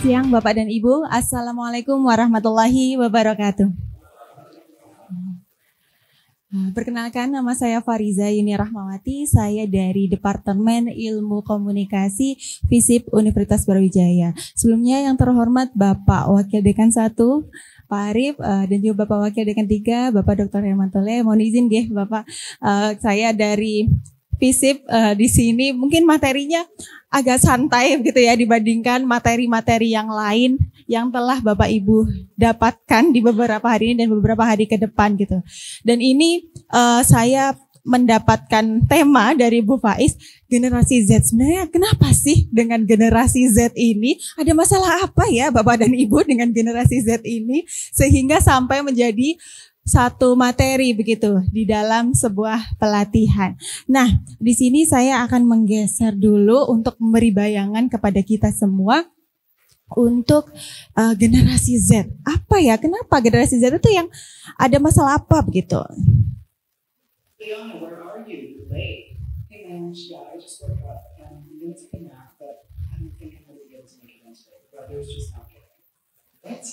siang Bapak dan Ibu. Assalamualaikum warahmatullahi wabarakatuh. Perkenalkan, nama saya Fariza Yuni Rahmawati. Saya dari Departemen Ilmu Komunikasi FISIP Universitas Brawijaya. Sebelumnya yang terhormat Bapak Wakil Dekan 1 Pak Arif, dan juga Bapak Wakil Dekan 3 Bapak Dr. Hermantole. Mohon izin Bapak, saya dari FISIP di sini mungkin materinya agak santai gitu ya dibandingkan materi-materi yang lain yang telah Bapak Ibu dapatkan di beberapa hari ini dan beberapa hari ke depan gitu. Dan ini saya mendapatkan tema dari Bu Faiz, generasi Z. Sebenarnya kenapa sih dengan generasi Z ini? Ada masalah apa ya Bapak dan Ibu dengan generasi Z ini sehingga sampai menjadi satu materi begitu di dalam sebuah pelatihan. Nah, di sini saya akan menggeser dulu untuk memberi bayangan kepada kita semua untuk generasi Z. Apa ya? Kenapa generasi Z itu yang ada masalah apa begitu? Fiona, where are you? Late. Hey man, yeah, I just woke up. I'm gonna take a nap, but I don't think I'm gonna be able to make it in today. The weather's just not good. What?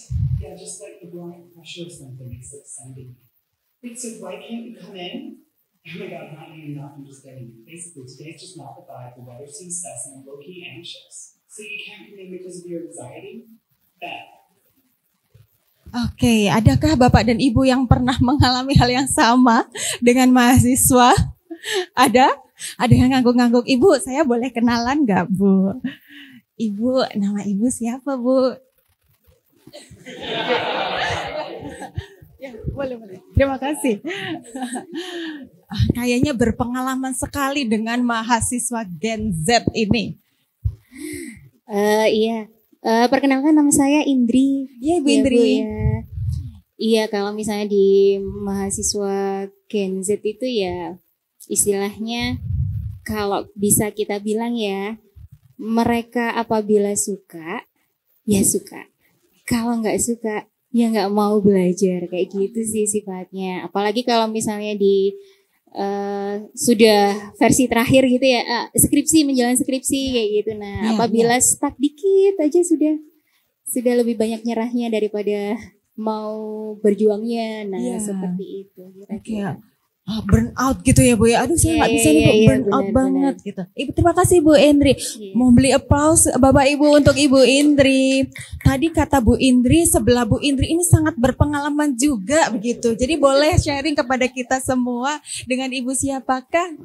Yeah, just like the blind pressure or something is like sending me. Wait, so why can't you come in? Oh my god, not you, not I'm just kidding. Basically, today's just not the vibe. The weather seems sus and I'm low-key anxious. So you can't come in because of your anxiety? Bad. Oke, adakah Bapak dan Ibu yang pernah mengalami hal yang sama dengan mahasiswa? Ada? Ada yang ngangguk-ngangguk. Ibu, saya boleh kenalan nggak, Bu? Ibu, nama Ibu siapa, Bu? Ya, boleh. Terima kasih. Kayaknya berpengalaman sekali dengan mahasiswa Gen Z ini. Iya. Perkenalkan nama saya Indri. Iya, Ibu Indri. Bu, ya. Iya, kalau misalnya di mahasiswa Gen Z itu ya istilahnya kalau bisa kita bilang ya, mereka apabila suka, ya suka. Kalau nggak suka, ya nggak mau belajar, kayak gitu sih sifatnya. Apalagi kalau misalnya di sudah versi terakhir gitu ya, skripsi, menjalani skripsi kayak gitu. Nah, apabila stuck dikit aja sudah lebih banyak nyerahnya daripada mau berjuangnya. Nah, seperti itu. Kira-kira. Burn out gitu ya Bu ya. Aduh saya nggak bisa nih Bu, burn out banget gitu. Ibu terima kasih Bu Indri. Mau beli applause Bapak Ibu untuk Ibu Indri. Tadi kata Bu Indri, sebelah Bu Indri ini sangat berpengalaman juga begitu. Jadi boleh sharing kepada kita semua dengan Ibu siapakah?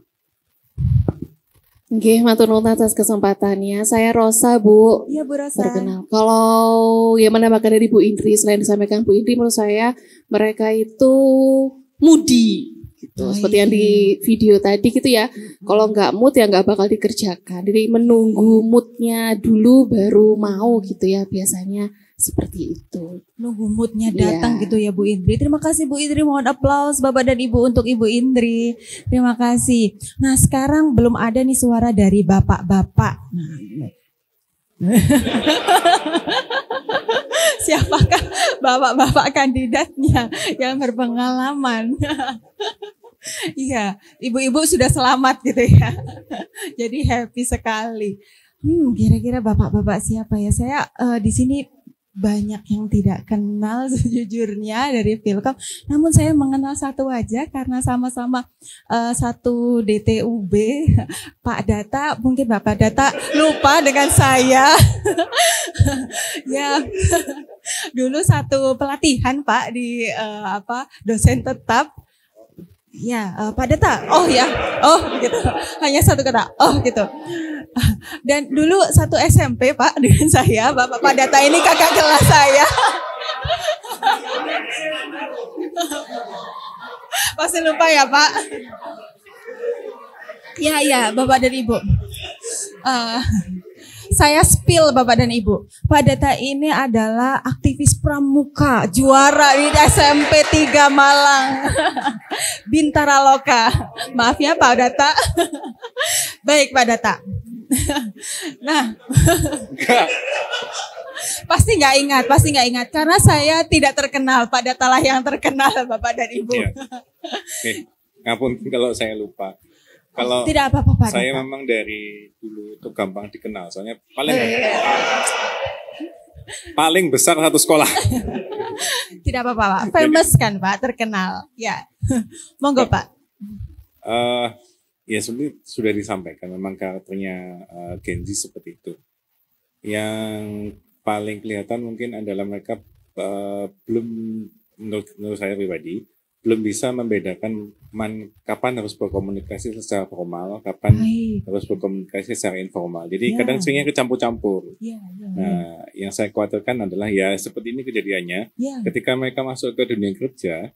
Oke, matur nuwun atas kesempatannya. Saya Rosa, Bu. Iya, Bu Rosa. Perkenal. Kalau yang menambahkan dari Bu Indri, selain disampaikan Bu Indri, menurut saya mereka itu moody. Gitu. Seperti yang di video tadi gitu ya. Kalau nggak mood ya nggak bakal dikerjakan. Jadi menunggu moodnya dulu baru mau gitu ya, biasanya seperti itu. Nunggu moodnya datang gitu ya Bu Indri. Terima kasih Bu Indri, mohon aplaus Bapak dan Ibu untuk Ibu Indri. Terima kasih. Nah sekarang belum ada nih suara dari bapak-bapak. Siapakah bapak-bapak kandidatnya yang berpengalaman? Iya, ibu-ibu sudah selamat gitu ya. Jadi happy sekali. Kira-kira bapak-bapak siapa ya? Saya di sini banyak yang tidak kenal sejujurnya dari Filkom. Namun saya mengenal satu aja karena sama-sama satu DTUB. Pak Data, mungkin Bapak Data lupa dengan saya. Ya, dulu satu pelatihan Pak di dosen tetap. Ya, Pak Data. Oh ya, oh gitu. Hanya satu kata. Oh gitu. Dan dulu satu SMP Pak dengan saya, Pak Data ini kakak kelas saya. Pasti lupa ya Pak. Ya, Bapak dan Ibu. Saya spill Bapak dan Ibu. Pak Data ini adalah aktivis pramuka, juara di SMP 3 Malang. Bintara Loka. Maaf ya Pak Data. Baik Pak Data. Nah, pasti nggak ingat karena saya tidak terkenal, Pak Data lah yang terkenal Bapak dan Ibu. Iya. Oke, ngapun kalau saya lupa. Kalau tidak apa-apa Pak saya Data. memang dari dulu itu gampang dikenal, soalnya paling paling besar satu sekolah. Tidak apa-apa Pak, famous kan Pak, terkenal. Ya, monggo Pak. Ya sebenarnya sudah disampaikan, memang karakternya Gen Z seperti itu. Yang paling kelihatan mungkin adalah mereka belum, menurut saya pribadi, belum bisa membedakan kapan harus berkomunikasi secara formal, kapan harus berkomunikasi secara informal. Jadi kadang seringnya kecampur-campur. Nah, yang saya khawatirkan adalah ya seperti ini kejadiannya. Ketika mereka masuk ke dunia kerja,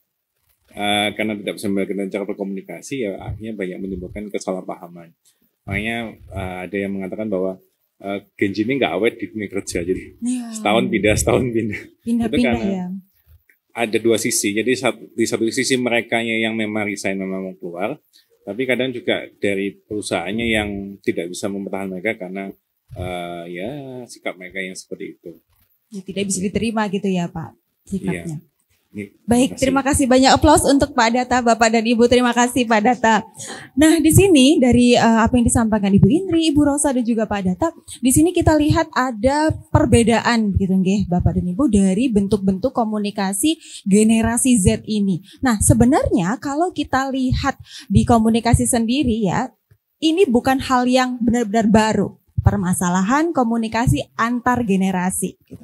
karena tidak bisa membedakan cara berkomunikasi, ya akhirnya banyak menimbulkan kesalahpahaman. Makanya ada yang mengatakan bahwa Gen Z ini nggak awet di dunia kerja, jadi setahun pindah. Itu karena ada dua sisi. Jadi di satu sisi mereka yang memang resign, memang mau keluar, tapi kadang juga dari perusahaannya yang tidak bisa mempertahankan mereka karena ya sikap mereka yang seperti itu. Ya, tidak bisa diterima gitu ya Pak sikapnya. Terima Baik, kasih. terima kasih banyak aplaus untuk Pak Data, Bapak dan Ibu. Terima kasih Pak Data. Nah, di sini dari apa yang disampaikan Ibu Indri, Ibu Rosa dan juga Pak Data, di sini kita lihat ada perbedaan gitu nggih, Bapak dan Ibu, dari bentuk-bentuk komunikasi generasi Z ini. Nah, sebenarnya kalau kita lihat di komunikasi sendiri ya, ini bukan hal yang benar-benar baru. Permasalahan komunikasi antar generasi gitu.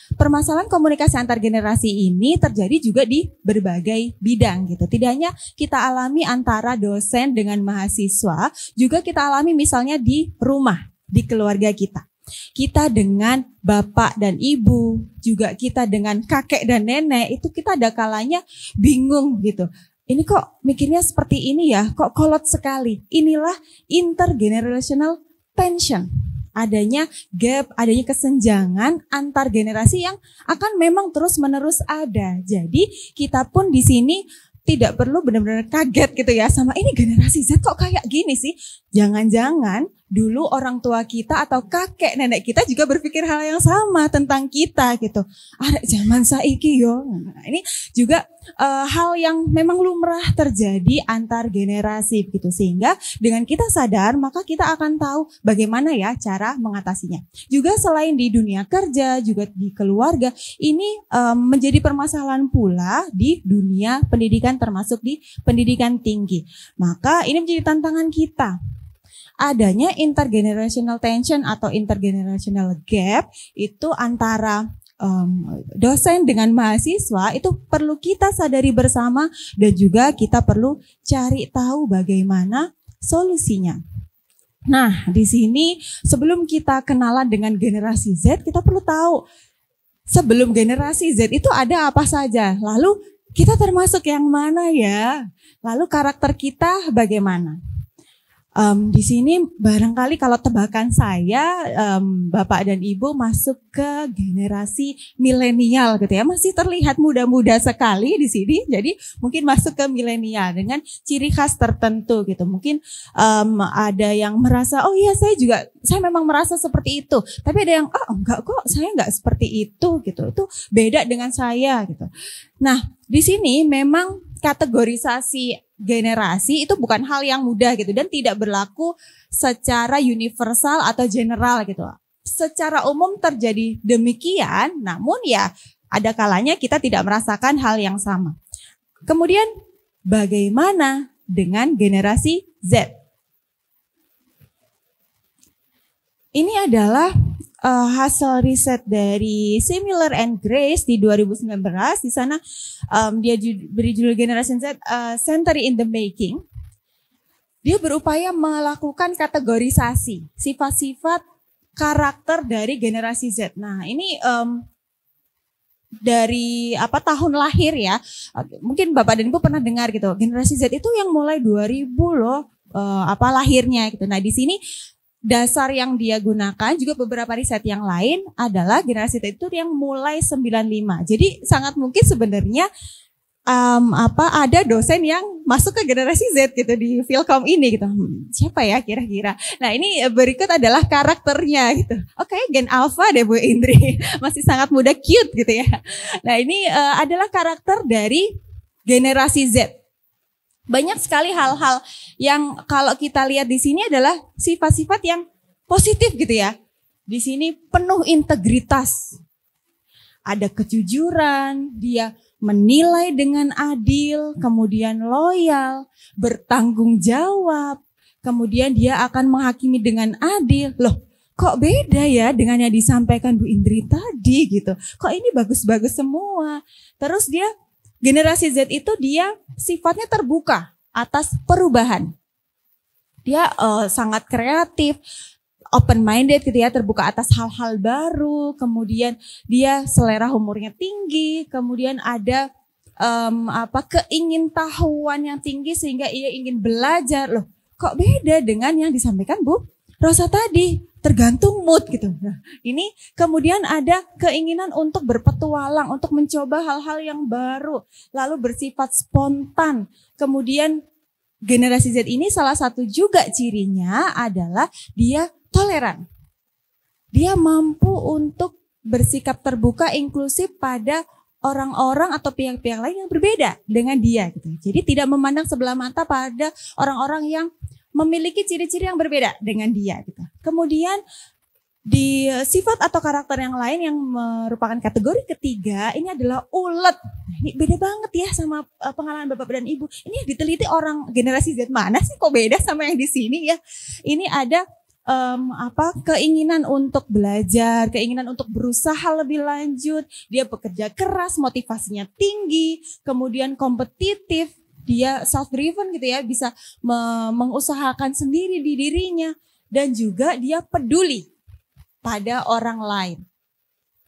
Permasalahan komunikasi antar generasi ini terjadi juga di berbagai bidang gitu. Tidak hanya kita alami antara dosen dengan mahasiswa, juga kita alami misalnya di rumah, di keluarga kita. Kita dengan bapak dan ibu, juga kita dengan kakek dan nenek, itu kita ada kalanya bingung gitu. Ini kok mikirnya seperti ini ya, kok kolot sekali. Inilah intergenerational tension. Adanya gap, adanya kesenjangan antar generasi yang akan memang terus-menerus ada. Jadi kita pun di sini tidak perlu benar-benar kaget gitu ya sama ini generasi Z kok kayak gini sih. Jangan-jangan dulu orang tua kita atau kakek nenek kita juga berpikir hal yang sama tentang kita gitu. Ada zaman saiki yo. Nah, ini juga hal yang memang lumrah terjadi antar generasi gitu, sehingga dengan kita sadar maka kita akan tahu bagaimana ya cara mengatasinya. Juga selain di dunia kerja, juga di keluarga, ini menjadi permasalahan pula di dunia pendidikan termasuk di pendidikan tinggi. Maka ini menjadi tantangan kita. Adanya intergenerational tension atau intergenerational gap itu antara dosen dengan mahasiswa itu perlu kita sadari bersama dan juga kita perlu cari tahu bagaimana solusinya. Nah, di sini sebelum kita kenalan dengan generasi Z, kita perlu tahu sebelum generasi Z itu ada apa saja. Lalu kita termasuk yang mana ya? Lalu karakter kita bagaimana? Di sini barangkali kalau tebakan saya, Bapak dan Ibu masuk ke generasi milenial gitu ya, masih terlihat muda-muda sekali di sini. Jadi mungkin masuk ke milenial dengan ciri khas tertentu gitu. Mungkin ada yang merasa, oh iya saya memang merasa seperti itu. Tapi ada yang, enggak kok, saya enggak seperti itu gitu. Itu beda dengan saya gitu. Nah, di sini memang kategorisasi generasi itu bukan hal yang mudah gitu dan tidak berlaku secara universal atau general gitu. Secara umum terjadi demikian, namun ya ada kalanya kita tidak merasakan hal yang sama. Kemudian bagaimana dengan generasi Z? Ini adalah hasil riset dari Similar and Grace di 2019. Di sana dia beri judul Generation Z Century in the Making. Dia berupaya melakukan kategorisasi sifat-sifat karakter dari generasi Z. Nah, ini dari tahun lahir ya. Mungkin Bapak dan Ibu pernah dengar gitu. Generasi Z itu yang mulai 2000 loh lahirnya gitu. Nah, di sini dasar yang dia gunakan juga beberapa riset yang lain adalah generasi Z itu yang mulai 95. Jadi sangat mungkin sebenarnya ada dosen yang masuk ke generasi Z gitu di Philcom ini gitu. Siapa ya kira-kira? Nah, ini berikut adalah karakternya gitu. Oke, Gen Alpha deh Bu Indri. Masih sangat muda, cute gitu ya. Nah, ini adalah karakter dari generasi Z. Banyak sekali hal-hal yang kalau kita lihat di sini adalah sifat-sifat yang positif gitu ya. Di sini penuh integritas, ada kejujuran, dia menilai dengan adil, kemudian loyal, bertanggung jawab, kemudian dia akan menghakimi dengan adil. Loh, kok beda ya dengan yang disampaikan Bu Indri tadi gitu. Kok ini bagus-bagus semua. Terus dia, generasi Z itu dia sifatnya terbuka atas perubahan. Dia sangat kreatif, open-minded gitu ya, terbuka atas hal-hal baru, kemudian dia selera humornya tinggi, kemudian ada keingintahuan yang tinggi sehingga ia ingin belajar. Loh, kok beda dengan yang disampaikan Bu Rosa tadi, tergantung mood gitu. Nah, ini kemudian ada keinginan untuk berpetualang, untuk mencoba hal-hal yang baru, lalu bersifat spontan. Kemudian generasi Z ini salah satu juga cirinya adalah dia toleran. Dia mampu untuk bersikap terbuka, inklusif pada orang-orang atau pihak-pihak lain yang berbeda dengan dia gitu. Jadi tidak memandang sebelah mata pada orang-orang yang memiliki ciri-ciri yang berbeda dengan dia gitu. Kemudian di sifat atau karakter yang lain yang merupakan kategori ketiga, ini adalah ulet. Ini beda banget ya sama pengalaman Bapak dan Ibu. Ini yang diteliti orang generasi Z mana sih kok beda sama yang di sini ya. Ini ada keinginan untuk belajar, keinginan untuk berusaha lebih lanjut, dia bekerja keras, motivasinya tinggi, kemudian kompetitif, dia self driven gitu ya, bisa mengusahakan sendiri di dirinya, dan juga dia peduli pada orang lain.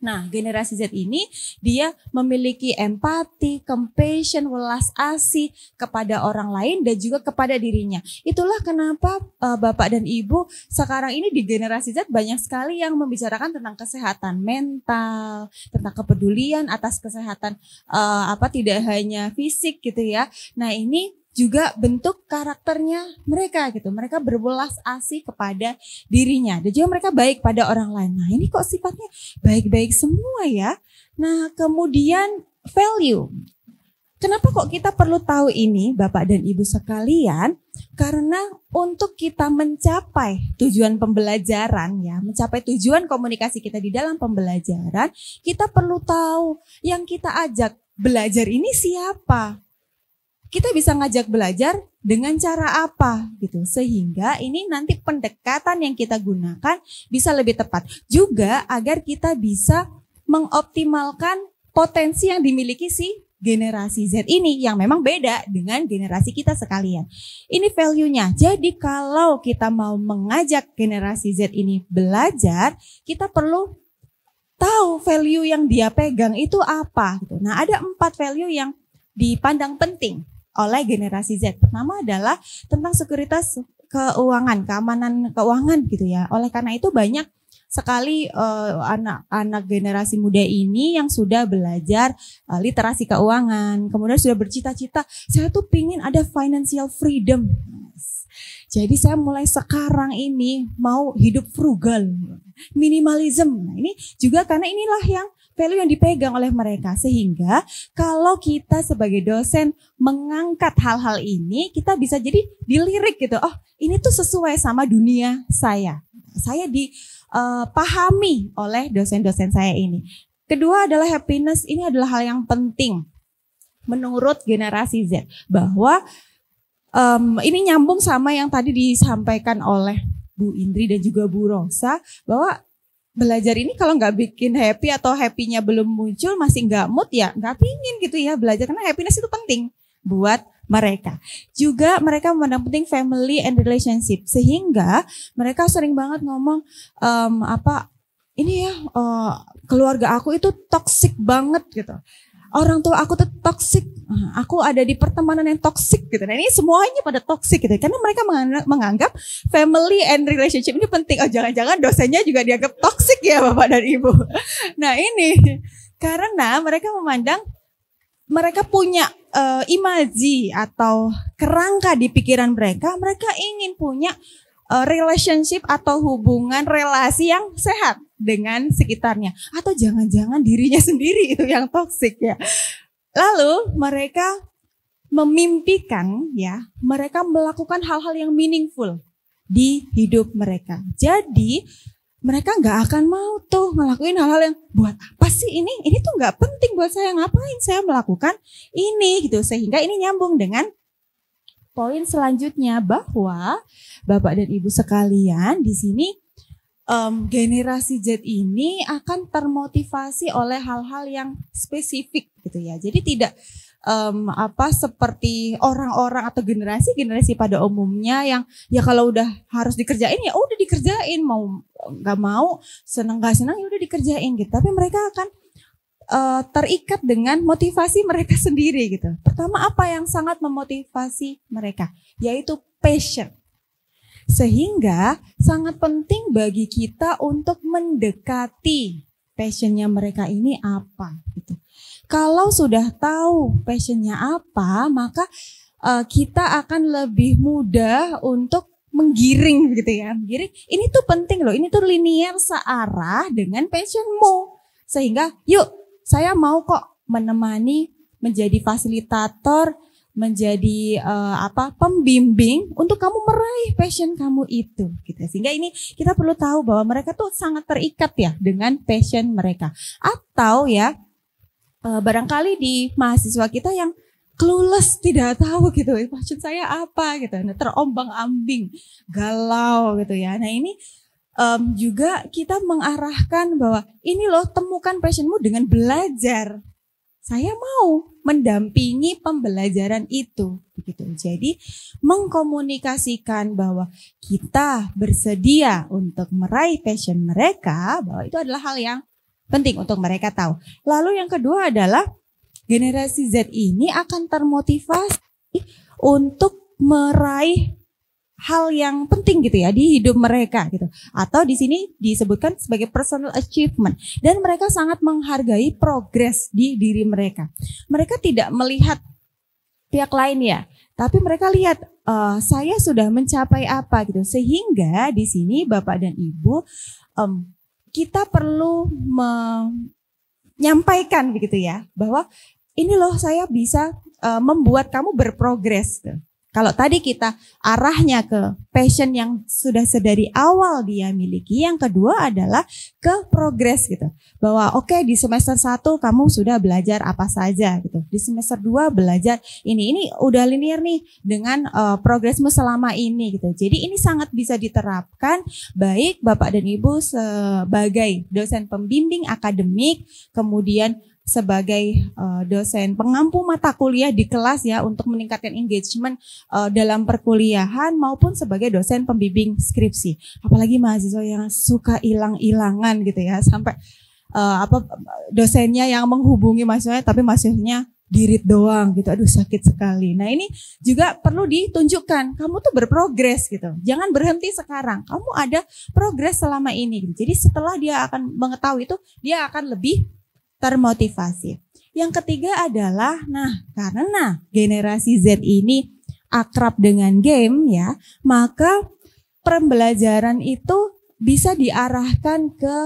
Nah, generasi Z ini dia memiliki empati, compassion, welas asih kepada orang lain dan juga kepada dirinya. Itulah kenapa Bapak dan Ibu sekarang ini di generasi Z banyak sekali yang membicarakan tentang kesehatan mental, tentang kepedulian atas kesehatan tidak hanya fisik gitu ya. Nah, ini juga bentuk karakternya mereka gitu. Mereka berwelas asih kepada dirinya dan juga mereka baik pada orang lain. Nah, ini kok sifatnya baik-baik semua ya. Nah, kemudian value. Kenapa kok kita perlu tahu ini Bapak dan Ibu sekalian? Karena untuk kita mencapai tujuan pembelajaran ya, mencapai tujuan komunikasi kita di dalam pembelajaran, kita perlu tahu yang kita ajak belajar ini siapa. Kita bisa ngajak belajar dengan cara apa gitu. Sehingga ini nanti pendekatan yang kita gunakan bisa lebih tepat. Juga agar kita bisa mengoptimalkan potensi yang dimiliki si generasi Z ini yang memang beda dengan generasi kita sekalian. Ini value-nya. Jadi kalau kita mau mengajak generasi Z ini belajar, kita perlu tahu value yang dia pegang itu apa gitu. Nah, ada 4 value yang dipandang penting oleh generasi Z. Pertama adalah tentang sekuritas keuangan, keamanan keuangan gitu ya. Oleh karena itu banyak sekali anak-anak generasi muda ini yang sudah belajar literasi keuangan, kemudian sudah bercita-cita, saya tuh pingin ada financial freedom. Jadi saya mulai sekarang ini mau hidup frugal, minimalism. Nah, ini juga karena inilah yang value yang dipegang oleh mereka. Sehingga kalau kita sebagai dosen mengangkat hal-hal ini, kita bisa jadi dilirik gitu. Oh, ini tuh sesuai sama dunia saya. Saya dipahami oleh dosen-dosen saya ini. Kedua adalah happiness. Ini adalah hal yang penting menurut generasi Z. Bahwa ini nyambung sama yang tadi disampaikan oleh Bu Indri dan juga Bu Rosa. Bahwa belajar ini kalau nggak bikin happy atau happy-nya belum muncul, masih nggak mood ya nggak pingin gitu ya belajar. Karena happiness itu penting buat mereka. Juga mereka memandang penting family and relationship. Sehingga mereka sering banget ngomong keluarga aku itu toxic banget gitu. Orang tua aku tuh toxic, aku ada di pertemanan yang toxic gitu. Nah, ini semuanya pada toxic gitu. Karena mereka menganggap family and relationship ini penting. Oh, jangan-jangan dosennya juga dianggap toxic ya Bapak dan Ibu. Nah, ini karena mereka memandang mereka punya imaji atau kerangka di pikiran mereka ingin punya relationship atau hubungan relasi yang sehat dengan sekitarnya, atau jangan-jangan dirinya sendiri itu yang toksik ya. Lalu mereka memimpikan ya, mereka melakukan hal-hal yang meaningful di hidup mereka. Jadi mereka nggak akan mau tuh ngelakuin hal-hal yang buat apa sih ini? Ini tuh nggak penting buat saya, ngapain saya melakukan ini gitu. Sehingga ini nyambung dengan poin selanjutnya bahwa Bapak dan Ibu sekalian di sini generasi Z ini akan termotivasi oleh hal-hal yang spesifik gitu ya. Jadi tidak seperti orang-orang atau generasi pada umumnya yang ya kalau udah harus dikerjain ya udah dikerjain, mau nggak mau, seneng nggak seneng ya udah dikerjain gitu. Tapi mereka akan terikat dengan motivasi mereka sendiri gitu. Pertama, apa yang sangat memotivasi mereka? Yaitu passion. Sehingga sangat penting bagi kita untuk mendekati passionnya mereka ini apa gitu. Kalau sudah tahu passionnya apa, maka kita akan lebih mudah untuk menggiring gitu ya. Menggiring, ini tuh penting loh, ini tuh linear searah dengan passionmu. Sehingga yuk, saya mau kok menemani, menjadi fasilitator, menjadi pembimbing untuk kamu meraih passion kamu itu gitu. Sehingga ini kita perlu tahu bahwa mereka tuh sangat terikat ya dengan passion mereka. Atau ya barangkali di mahasiswa kita yang clueless, tidak tahu gitu passion saya apa gitu, terombang-ambing, galau gitu ya. Nah ini juga kita mengarahkan bahwa ini loh, temukan passionmu dengan belajar. Saya mau mendampingi pembelajaran itu begitu. Jadi mengkomunikasikan bahwa kita bersedia untuk meraih passion mereka, bahwa itu adalah hal yang penting untuk mereka tahu. Lalu yang kedua adalah generasi Z ini akan termotivasi untuk meraih hal yang penting gitu ya di hidup mereka gitu. Atau di sini disebutkan sebagai personal achievement, dan mereka sangat menghargai progres di diri mereka. Mereka tidak melihat pihak lain ya, tapi mereka lihat saya sudah mencapai apa gitu. Sehingga di sini Bapak dan Ibu kita perlu menyampaikan begitu ya, bahwa ini loh saya bisa membuat kamu berprogres. Kalau tadi kita arahnya ke passion yang sudah sedari awal dia miliki, yang kedua adalah ke progres gitu. Bahwa oke, di semester 1 kamu sudah belajar apa saja gitu. Di semester 2 belajar ini udah linear nih dengan progresmu selama ini gitu. Jadi ini sangat bisa diterapkan baik Bapak dan Ibu sebagai dosen pembimbing akademik, kemudian sebagai dosen pengampu mata kuliah di kelas ya untuk meningkatkan engagement dalam perkuliahan, maupun sebagai dosen pembimbing skripsi. Apalagi mahasiswa yang suka hilang-hilangan gitu ya, sampai dosennya yang menghubungi mahasiswanya tapi mahasiswanya dirit doang gitu. Aduh, sakit sekali. Nah, ini juga perlu ditunjukkan, kamu tuh berprogres gitu. Jangan berhenti sekarang. Kamu ada progres selama ini gitu. Jadi setelah dia akan mengetahui itu, dia akan lebih termotivasi. Yang ketiga adalah, karena generasi Z ini akrab dengan game ya, maka pembelajaran itu bisa diarahkan ke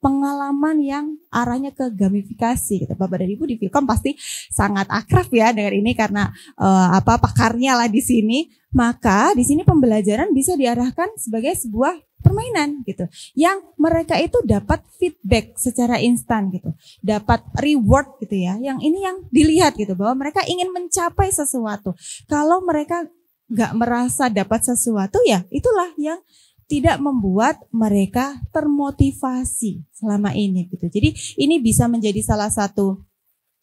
pengalaman yang arahnya ke gamifikasi gitu. Bapak dan Ibu di Vkom pasti sangat akrab ya dengan ini karena pakarnya lah di sini. Maka di sini pembelajaran bisa diarahkan sebagai sebuah permainan gitu, yang mereka itu dapat feedback secara instan gitu, dapat reward gitu ya. Yang ini yang dilihat gitu, bahwa mereka ingin mencapai sesuatu. Kalau mereka nggak merasa dapat sesuatu, ya itulah yang tidak membuat mereka termotivasi selama ini gitu. Jadi ini bisa menjadi salah satu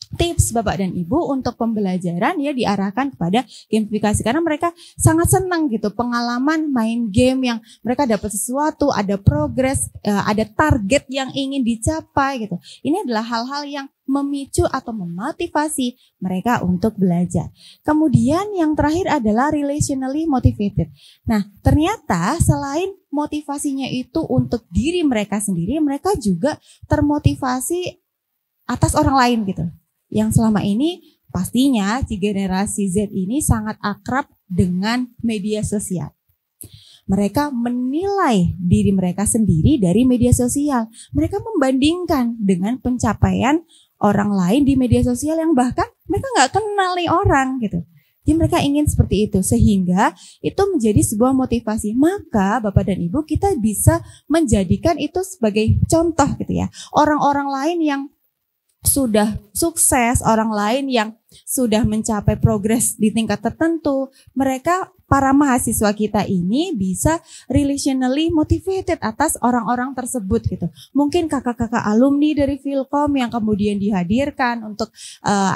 tips Bapak dan Ibu untuk pembelajaran ya, diarahkan kepada gamifikasi, karena mereka sangat senang gitu pengalaman main game yang mereka dapat sesuatu, ada progres, ada target yang ingin dicapai gitu. Ini adalah hal-hal yang memicu atau memotivasi mereka untuk belajar. Kemudian yang terakhir adalah relationally motivated. Nah, ternyata selain motivasinya itu untuk diri mereka sendiri, mereka juga termotivasi atas orang lain gitu. Yang selama ini pastinya si generasi Z ini sangat akrab dengan media sosial. Mereka menilai diri mereka sendiri dari media sosial. Mereka membandingkan dengan pencapaian orang lain di media sosial yang bahkan mereka nggak kenal nih orang gitu. Jadi mereka ingin seperti itu, sehingga itu menjadi sebuah motivasi. Maka Bapak dan Ibu, kita bisa menjadikan itu sebagai contoh gitu ya. Orang-orang lain yang sudah sukses, orang lain yang sudah mencapai progres di tingkat tertentu, mereka, para mahasiswa kita ini bisa relationally motivated atas orang-orang tersebut gitu. Mungkin kakak-kakak alumni dari Philcom yang kemudian dihadirkan untuk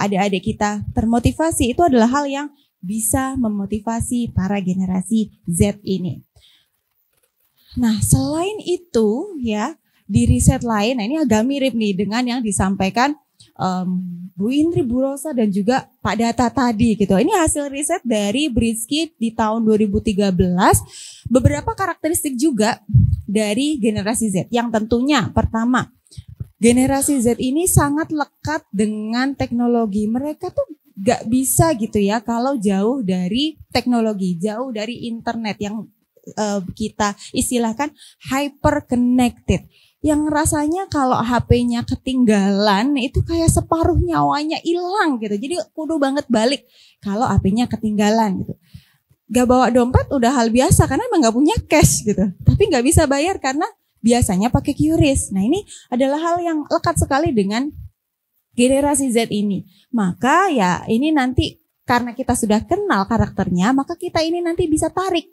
adik-adik kita termotivasi, itu adalah hal yang bisa memotivasi para generasi Z ini. Nah, selain itu ya, di riset lain, nah ini agak mirip nih dengan yang disampaikan Bu Indri, Bu Rosa, dan juga Pak Data tadi gitu. Ini hasil riset dari Britsky di tahun 2013. Beberapa karakteristik juga dari generasi Z. Yang tentunya pertama, generasi Z ini sangat lekat dengan teknologi. Mereka tuh gak bisa gitu ya kalau jauh dari teknologi, jauh dari internet yang kita istilahkan hyper connected. Yang rasanya kalau HP-nya ketinggalan itu kayak separuh nyawanya hilang gitu. Jadi kudu banget balik kalau HP-nya ketinggalan gitu. Gak bawa dompet udah hal biasa karena emang gak punya cash gitu. Tapi gak bisa bayar karena biasanya pakai QRIS. Nah, ini adalah hal yang lekat sekali dengan generasi Z ini. Maka ya ini nanti karena kita sudah kenal karakternya, maka kita ini nanti bisa tarik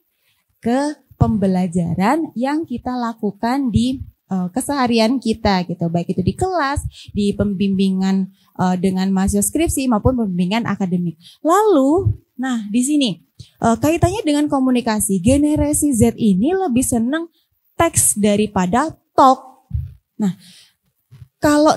ke pembelajaran yang kita lakukan di keseharian kita gitu, baik itu di kelas, di pembimbingan dengan mahasiswa skripsi maupun pembimbingan akademik. Lalu, nah di sini kaitannya dengan komunikasi, generasi Z ini lebih senang teks daripada talk. Nah, kalau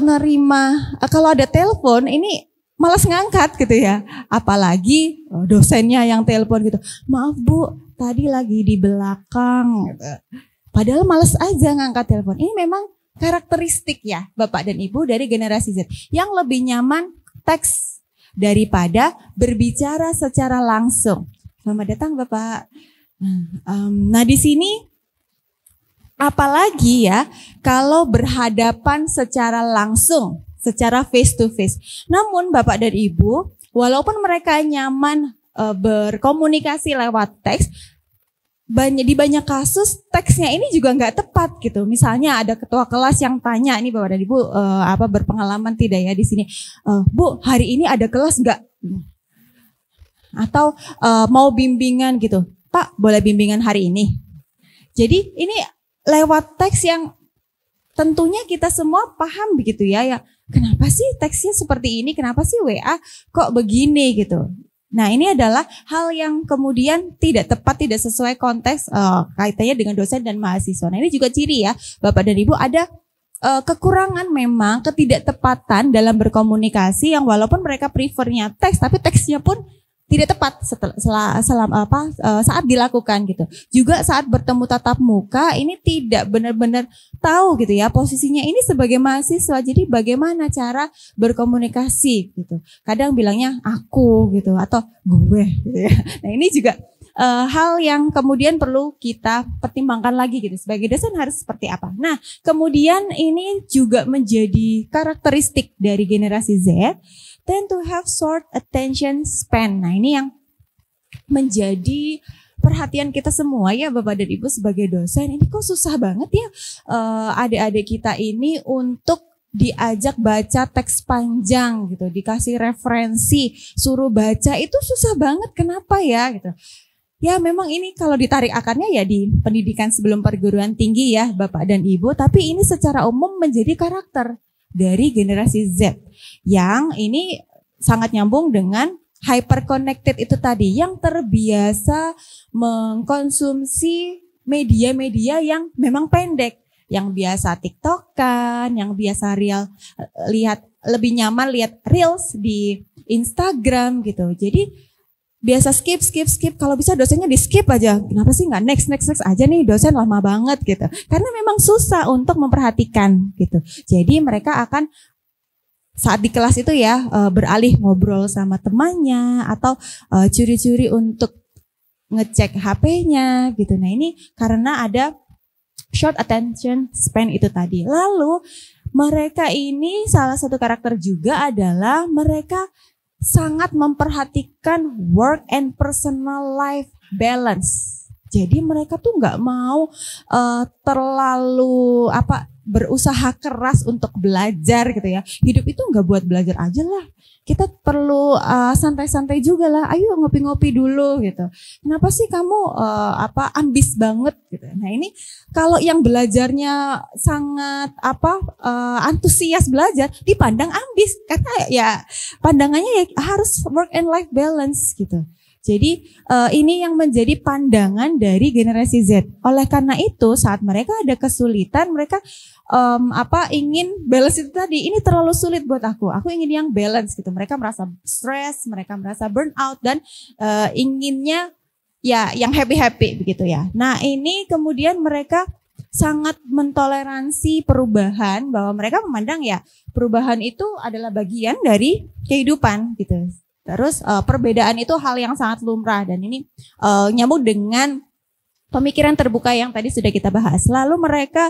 ada telepon ini malas ngangkat gitu ya, apalagi dosennya yang telepon gitu. Maaf Bu, tadi lagi di belakang. Gitu. Padahal malas aja ngangkat telepon. Ini memang karakteristik ya Bapak dan Ibu dari generasi Z yang lebih nyaman teks daripada berbicara secara langsung. Selamat datang Bapak. Nah di sini apalagi ya kalau berhadapan secara langsung, secara face to face. Namun Bapak dan Ibu, walaupun mereka nyaman berkomunikasi lewat teks, di banyak kasus teksnya ini juga nggak tepat gitu. Misalnya ada ketua kelas yang tanya, ini Bapak dan Ibu berpengalaman tidak ya di sini, Bu hari ini ada kelas nggak? Atau mau bimbingan gitu, Pak boleh bimbingan hari ini? Jadi ini lewat teks yang tentunya kita semua paham begitu ya, ya kenapa sih teksnya seperti ini, kenapa sih WA kok begini gitu. Nah ini adalah hal yang kemudian tidak tepat, tidak sesuai konteks kaitannya dengan dosen dan mahasiswa. Nah ini juga ciri ya Bapak dan Ibu, ada kekurangan memang, ketidaktepatan dalam berkomunikasi yang walaupun mereka prefernya teks, tapi teksnya pun tidak tepat saat dilakukan gitu. Juga saat bertemu tatap muka ini tidak benar-benar tahu gitu ya posisinya ini sebagai mahasiswa. Jadi bagaimana cara berkomunikasi gitu. Kadang bilangnya aku gitu atau gue gitu ya. Nah ini juga hal yang kemudian perlu kita pertimbangkan lagi gitu. Sebagai dosen harus seperti apa. Nah kemudian ini juga menjadi karakteristik dari generasi Z, tend to have short attention span. Nah ini yang menjadi perhatian kita semua ya Bapak dan Ibu sebagai dosen. Ini kok susah banget ya adik-adik kita ini untuk diajak baca teks panjang gitu. Dikasih referensi, suruh baca itu susah banget. Kenapa ya gitu. Ya memang ini kalau ditarik akarnya ya di pendidikan sebelum perguruan tinggi ya Bapak dan Ibu. Tapi ini secara umum menjadi karakter dari generasi Z yang ini sangat nyambung dengan hyper connected itu tadi, yang terbiasa mengkonsumsi media-media yang memang pendek, yang biasa TikTokan, yang biasa lebih nyaman lihat reels di Instagram gitu. Jadi biasa skip, kalau bisa dosennya di skip aja. Kenapa sih nggak next aja nih, dosen lama banget gitu. Karena memang susah untuk memperhatikan gitu. Jadi mereka akan saat di kelas itu ya beralih ngobrol sama temannya atau curi-curi untuk ngecek HP-nya gitu. Nah ini karena ada short attention span itu tadi. Lalu mereka ini salah satu karakter juga adalah mereka sangat memperhatikan work and personal life balance. Jadi mereka tuh nggak mau terlalu berusaha keras untuk belajar gitu ya. Hidup itu nggak buat belajar aja lah. Kita perlu santai-santai juga lah. Ayo ngopi-ngopi dulu gitu. Kenapa sih kamu ambis banget gitu. Nah ini kalau yang belajarnya sangat antusias belajar dipandang ambis karena ya pandangannya ya harus work and life balance gitu. Jadi ini yang menjadi pandangan dari generasi Z. Oleh karena itu saat mereka ada kesulitan, mereka ingin balance itu tadi. Ini terlalu sulit buat aku. Aku ingin yang balance gitu. Mereka merasa stres, mereka merasa burnout dan inginnya ya yang happy-happy begitu ya. Nah ini kemudian mereka sangat mentoleransi perubahan, bahwa mereka memandang ya perubahan itu adalah bagian dari kehidupan gitu. Terus perbedaan itu hal yang sangat lumrah dan ini nyambung dengan pemikiran terbuka yang tadi sudah kita bahas. Lalu mereka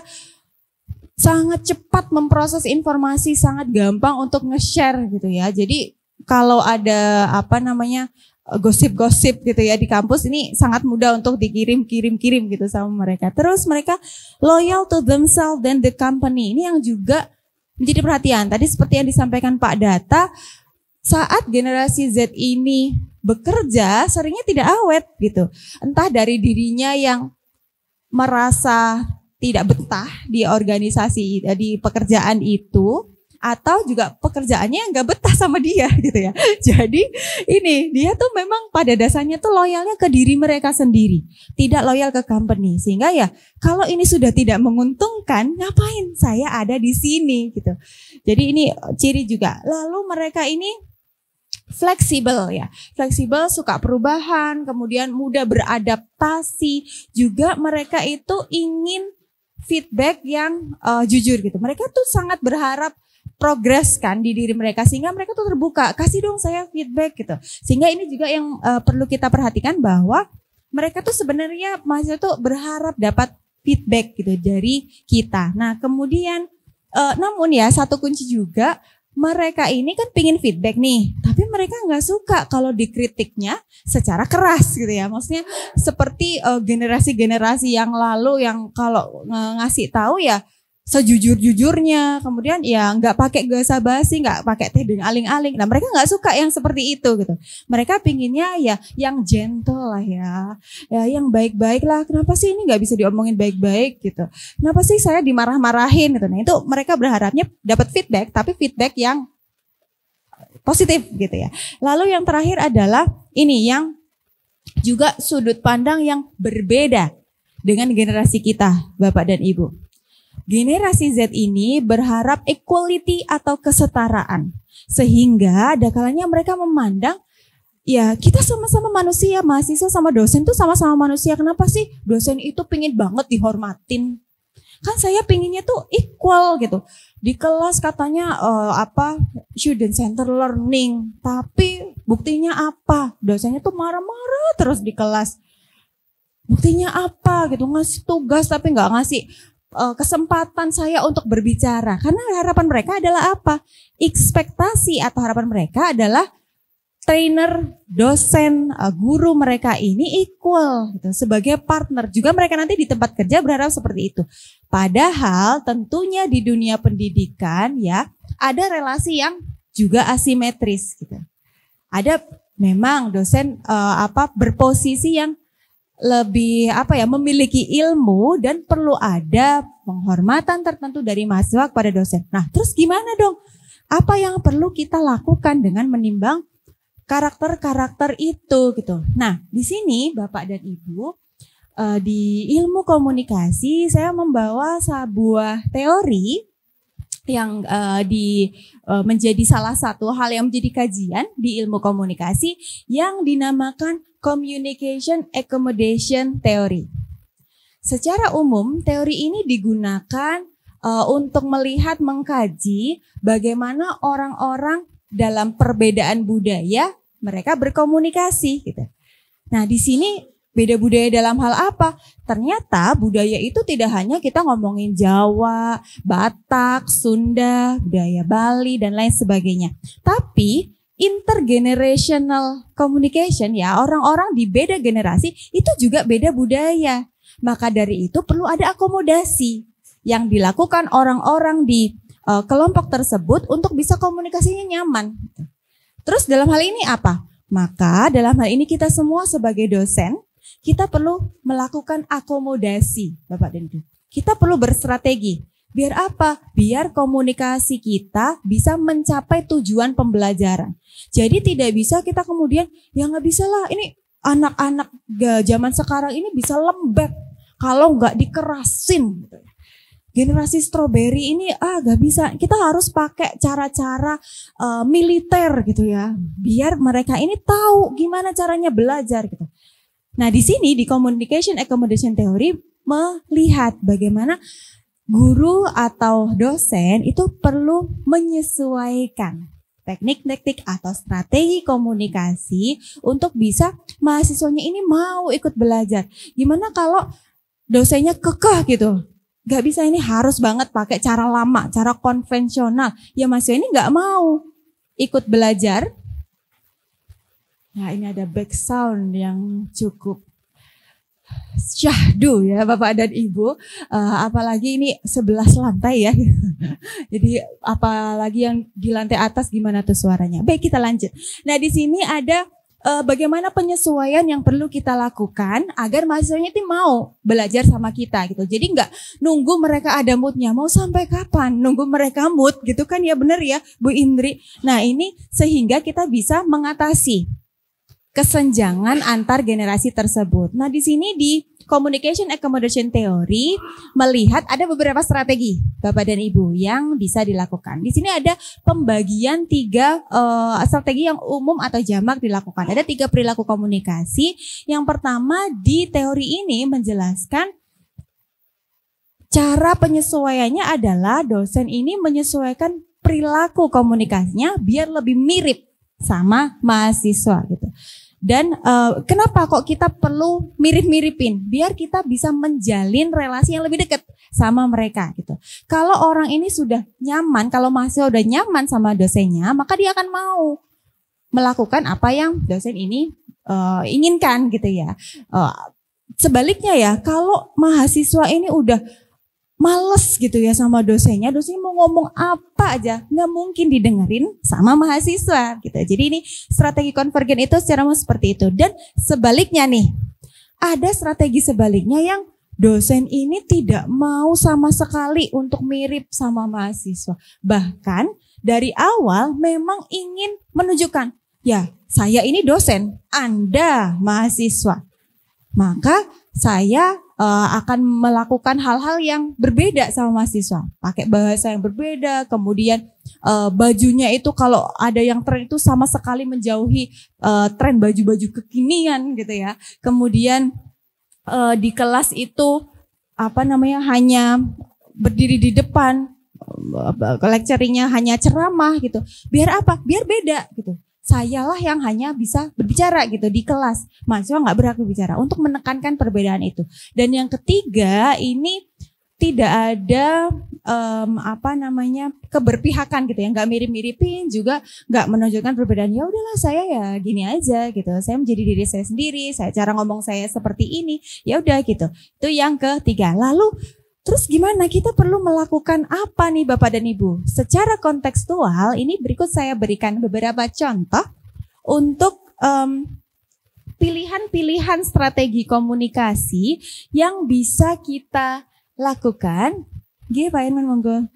sangat cepat memproses informasi, sangat gampang untuk nge-share gitu ya. Jadi kalau ada gosip-gosip gitu ya di kampus ini sangat mudah untuk dikirim gitu sama mereka. Terus mereka loyal to themselves dan the company. Ini yang juga menjadi perhatian. Tadi seperti yang disampaikan Pak Data, saat generasi Z ini bekerja seringnya tidak awet gitu. Entah dari dirinya yang merasa tidak betah di organisasi, di pekerjaan itu, atau juga pekerjaannya yang gak betah sama dia gitu ya. Jadi ini dia tuh memang pada dasarnya tuh loyalnya ke diri mereka sendiri, tidak loyal ke company. Sehingga ya kalau ini sudah tidak menguntungkan, ngapain saya ada di sini gitu. Jadi ini ciri juga. Lalu mereka ini fleksibel ya, fleksibel, suka perubahan, kemudian mudah beradaptasi. Juga mereka itu ingin feedback yang jujur gitu. Mereka tuh sangat berharap progres kan di diri mereka, sehingga mereka tuh terbuka, kasih dong saya feedback gitu. Sehingga ini juga yang perlu kita perhatikan, bahwa mereka tuh sebenarnya mahasiswa tuh berharap dapat feedback gitu dari kita. Nah kemudian namun ya satu kunci juga, mereka ini kan pingin feedback nih, tapi mereka nggak suka kalau dikritiknya secara keras gitu ya. Maksudnya seperti generasi-generasi yang lalu yang kalau ngasih tahu ya sejujur-jujurnya, kemudian ya nggak pakai basa-basi, nggak pakai tebing aling-aling. Nah mereka nggak suka yang seperti itu gitu. Mereka pinginnya ya yang gentle lah ya yang baik-baik lah. Kenapa sih ini nggak bisa diomongin baik-baik gitu? Kenapa sih saya dimarah-marahin gitu? Nah itu mereka berharapnya dapat feedback, tapi feedback yang positif gitu ya. Lalu yang terakhir adalah ini yang juga sudut pandang yang berbeda dengan generasi kita, Bapak dan Ibu. Generasi Z ini berharap equality atau kesetaraan. Sehingga ada kalanya mereka memandang, ya kita sama-sama manusia, mahasiswa sama dosen tuh sama-sama manusia. Kenapa sih dosen itu pingin banget dihormatin? Kan saya pinginnya tuh equal gitu. Di kelas katanya student center learning. Tapi buktinya apa? Dosennya tuh marah-marah terus di kelas. Buktinya apa gitu? Ngasih tugas tapi gak ngasih kesempatan saya untuk berbicara. Karena harapan mereka adalah apa? Ekspektasi atau harapan mereka adalah trainer, dosen, guru mereka ini equal gitu, sebagai partner. Juga mereka nanti di tempat kerja berharap seperti itu. Padahal tentunya di dunia pendidikan ya ada relasi yang juga asimetris gitu. Ada memang dosen berposisi yang lebih memiliki ilmu dan perlu ada penghormatan tertentu dari mahasiswa kepada dosen. Nah, terus gimana dong? Apa yang perlu kita lakukan dengan menimbang karakter-karakter itu gitu. Nah, di sini Bapak dan Ibu di ilmu komunikasi saya membawa sebuah teori yang menjadi salah satu hal yang menjadi kajian di ilmu komunikasi yang dinamakan Communication Accommodation Theory. Secara umum, teori ini digunakan untuk melihat, mengkaji bagaimana orang-orang dalam perbedaan budaya mereka berkomunikasi gitu. Nah, di sini beda budaya dalam hal apa? Ternyata budaya itu tidak hanya kita ngomongin Jawa, Batak, Sunda, budaya Bali dan lain sebagainya. Tapi intergenerational communication ya, orang-orang di beda generasi itu juga beda budaya. Maka dari itu perlu ada akomodasi yang dilakukan orang-orang di kelompok tersebut untuk bisa komunikasinya nyaman. Terus dalam hal ini apa? Maka dalam hal ini kita semua sebagai dosen, kita perlu melakukan akomodasi, Bapak dan Ibu. Kita perlu berstrategi. Biar apa? Biar komunikasi kita bisa mencapai tujuan pembelajaran. Jadi tidak bisa kita kemudian, ya nggak bisa lah, ini anak-anak zaman sekarang ini bisa lembek kalau nggak dikerasin. Generasi stroberi ini nggak bisa. Kita harus pakai cara-cara militer gitu ya, biar mereka ini tahu gimana caranya belajar gitu. Nah di sini di Communication Accommodation Theory melihat bagaimana guru atau dosen itu perlu menyesuaikan teknik-teknik atau strategi komunikasi untuk bisa mahasiswanya ini mau ikut belajar. Gimana kalau dosennya kekeh gitu? Gak bisa, ini harus banget pakai cara lama, cara konvensional. Ya mahasiswa ini gak mau ikut belajar. Nah ini ada back sound yang cukup syahdu ya Bapak dan Ibu. Apalagi ini 11 lantai ya. Jadi apalagi yang di lantai atas gimana tuh suaranya. Baik, kita lanjut. Nah di sini ada bagaimana penyesuaian yang perlu kita lakukan agar mahasiswanya itu mau belajar sama kita gitu. Jadi nggak nunggu mereka ada moodnya, mau sampai kapan nunggu mereka mood gitu kan, ya benar ya Bu Indri. Nah ini sehingga kita bisa mengatasi kesenjangan antar generasi tersebut. Nah di sini di Communication Accommodation Theory melihat ada beberapa strategi Bapak dan Ibu yang bisa dilakukan. Di sini ada pembagian 3 strategi yang umum atau jamak dilakukan. Ada 3 perilaku komunikasi. Yang pertama di teori ini menjelaskan cara penyesuaiannya adalah dosen ini menyesuaikan perilaku komunikasinya biar lebih mirip sama mahasiswa gitu. Dan kenapa kok kita perlu mirip-miripin? Biar kita bisa menjalin relasi yang lebih dekat sama mereka gitu. Kalau orang ini sudah nyaman, kalau mahasiswa sudah nyaman sama dosennya, maka dia akan mau melakukan apa yang dosen ini inginkan gitu ya. Sebaliknya ya, kalau mahasiswa ini udah males gitu ya sama dosennya mau ngomong apa aja nggak mungkin didengerin sama mahasiswa gitu. Jadi ini strategi konvergen itu secara seperti itu. Dan sebaliknya nih, ada strategi sebaliknya yang dosen ini tidak mau sama sekali untuk mirip sama mahasiswa. Bahkan dari awal memang ingin menunjukkan, ya saya ini dosen, Anda mahasiswa. Maka saya akan melakukan hal-hal yang berbeda sama mahasiswa. Pakai bahasa yang berbeda, kemudian bajunya itu kalau ada yang tren itu sama sekali menjauhi tren baju-baju kekinian gitu ya. Kemudian di kelas itu hanya berdiri di depan, lecturingnya hanya ceramah gitu. Biar apa? Biar beda gitu. Sayalah yang hanya bisa berbicara gitu di kelas. Mahasiswa nggak berhak berbicara untuk menekankan perbedaan itu. Dan yang ketiga ini tidak ada keberpihakan gitu ya, nggak mirip-miripin juga nggak menunjukkan perbedaan. Ya udahlah saya ya gini aja gitu. Saya menjadi diri saya sendiri. Saya cara ngomong saya seperti ini. Ya udah gitu. Itu yang ketiga. Lalu terus gimana? Kita perlu melakukan apa nih Bapak dan Ibu? Secara kontekstual ini berikut saya berikan beberapa contoh untuk pilihan-pilihan strategi komunikasi yang bisa kita lakukan. Pak Irman monggo.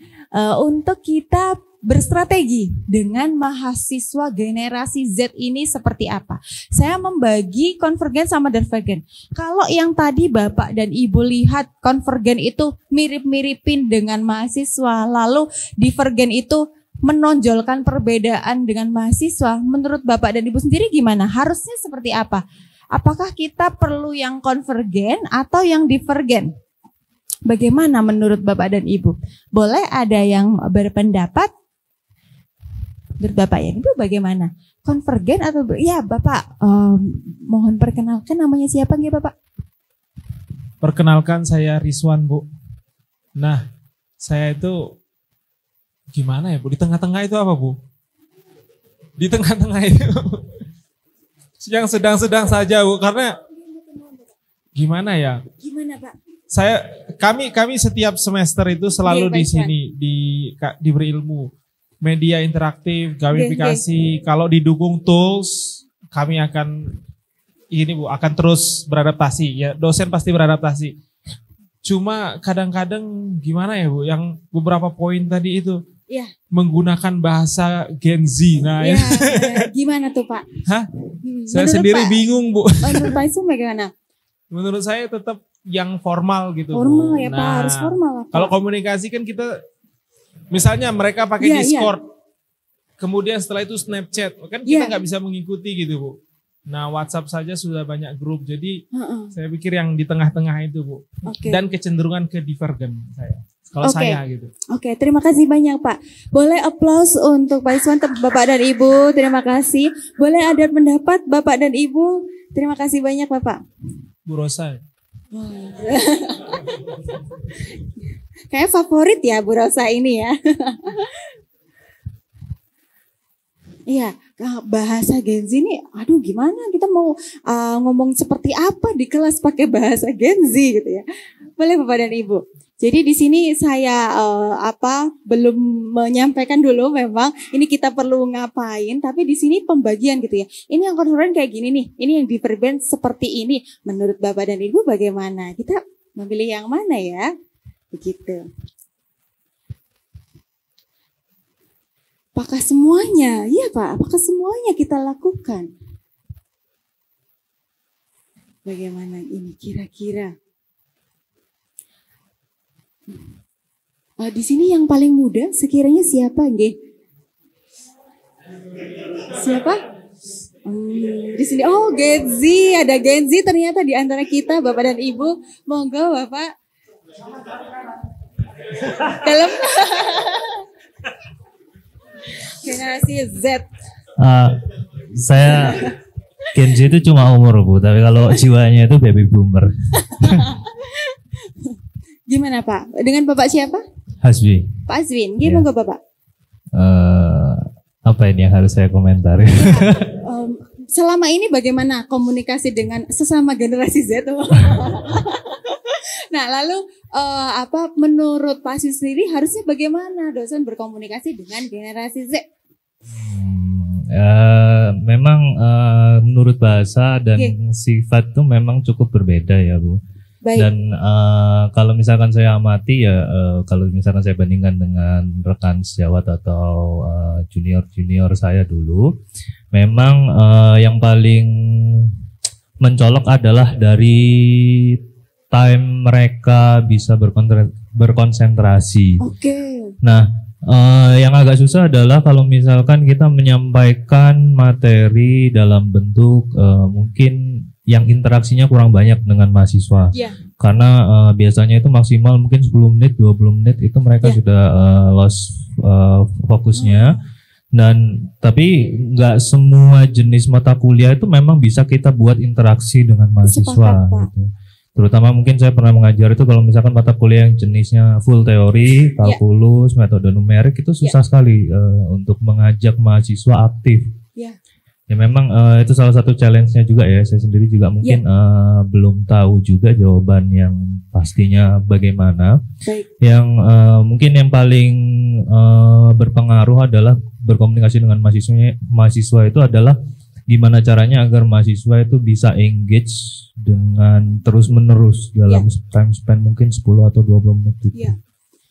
Untuk kita berstrategi dengan mahasiswa generasi Z ini seperti apa? Saya membagi konvergen sama divergen. Kalau yang tadi Bapak dan Ibu lihat konvergen itu mirip-miripin dengan mahasiswa, lalu divergen itu menonjolkan perbedaan dengan mahasiswa. Menurut Bapak dan Ibu sendiri gimana? Harusnya seperti apa? Apakah kita perlu yang konvergen atau yang divergen? Bagaimana menurut Bapak dan Ibu? Boleh ada yang berpendapat? Menurut Bapak ya, Ibu bagaimana? Konvergen atau ya Bapak mohon perkenalkan namanya siapa nggih Bapak? Perkenalkan saya Rizwan Bu. Nah saya itu gimana ya Bu? Di tengah-tengah itu apa Bu? Di tengah-tengah itu yang sedang-sedang saja Bu, karena gimana ya? Gimana Pak? Kami setiap semester itu selalu di sini diberi ilmu media interaktif, gamifikasi. Kalau didukung tools, kami akan akan terus beradaptasi. Ya, dosen pasti beradaptasi. Cuma kadang-kadang gimana ya Bu, yang beberapa poin tadi itu menggunakan bahasa Gen Z. Nah, gimana tuh Pak? Hah? Saya sendiri bingung Bu. Menurut Pak Isum bagaimana? Menurut saya tetap yang formal gitu. Formal ya nah, Pak, harus formal Pak. Kalau komunikasi kan kita, misalnya mereka pakai Discord, kemudian setelah itu Snapchat, kan kita nggak bisa mengikuti gitu Bu. Nah WhatsApp saja sudah banyak grup, jadi saya pikir yang di tengah-tengah itu Bu. Dan kecenderungan ke divergen saya. Kalau saya gitu. Oke, terima kasih banyak Pak. Boleh aplaus untuk Pak Iswan, Bapak dan Ibu, terima kasih. Boleh ada pendapat Bapak dan Ibu, terima kasih banyak Bapak. Bu Rosa. Kayak favorit ya Bu Rosa ini ya. Iya, bahasa Gen Z ini, aduh gimana kita mau ngomong seperti apa di kelas pakai bahasa Gen Z gitu ya. Boleh Bapak dan Ibu. Jadi di sini saya belum menyampaikan dulu memang ini kita perlu ngapain, tapi di sini pembagian gitu ya. Ini yang konsulen kayak gini nih, ini yang divergen seperti ini. Menurut Bapak dan Ibu bagaimana? Kita memilih yang mana ya? Begitu. Apakah semuanya? Iya Pak, apakah semuanya kita lakukan? Bagaimana ini kira-kira? Di sini yang paling muda sekiranya siapa, nggih? Siapa? Di sini, Gen Z, ada Gen Z ternyata di antara kita, Bapak dan Ibu. Monggo Bapak. Dalam generasi Z. Saya Gen Z itu cuma umur Bu, tapi kalau jiwanya itu baby boomer. Gimana Pak? Dengan Bapak siapa? Hasbi. Pak Azwin, gimana Bapak? Apa ini yang harus saya komentari? Selama ini bagaimana komunikasi dengan sesama generasi Z? Nah, lalu menurut Pak Azwin sendiri harusnya bagaimana dosen berkomunikasi dengan generasi Z? Memang menurut bahasa dan sifat itu memang cukup berbeda ya Bu. Baik. Dan kalau misalkan saya amati ya, kalau misalkan saya bandingkan dengan rekan sejawat atau junior saya dulu, memang yang paling mencolok adalah dari time mereka bisa berkonsentrasi. Nah, yang agak susah adalah kalau misalkan kita menyampaikan materi dalam bentuk mungkin yang interaksinya kurang banyak dengan mahasiswa. Karena biasanya itu maksimal mungkin 10 menit, 20 menit itu mereka sudah lost fokusnya. Dan tapi nggak semua jenis mata kuliah itu memang bisa kita buat interaksi dengan mahasiswa. Gitu. Terutama mungkin saya pernah mengajar itu kalau misalkan mata kuliah yang jenisnya full teori, kalkulus, metode numerik itu susah sekali untuk mengajak mahasiswa aktif. Ya memang itu salah satu challenge-nya juga ya. Saya sendiri juga mungkin belum tahu juga jawaban yang pastinya bagaimana. Yang mungkin yang paling berpengaruh adalah berkomunikasi dengan mahasiswa itu adalah gimana caranya agar mahasiswa itu bisa engage dengan terus-menerus dalam time span mungkin 10 atau 20 menit gitu.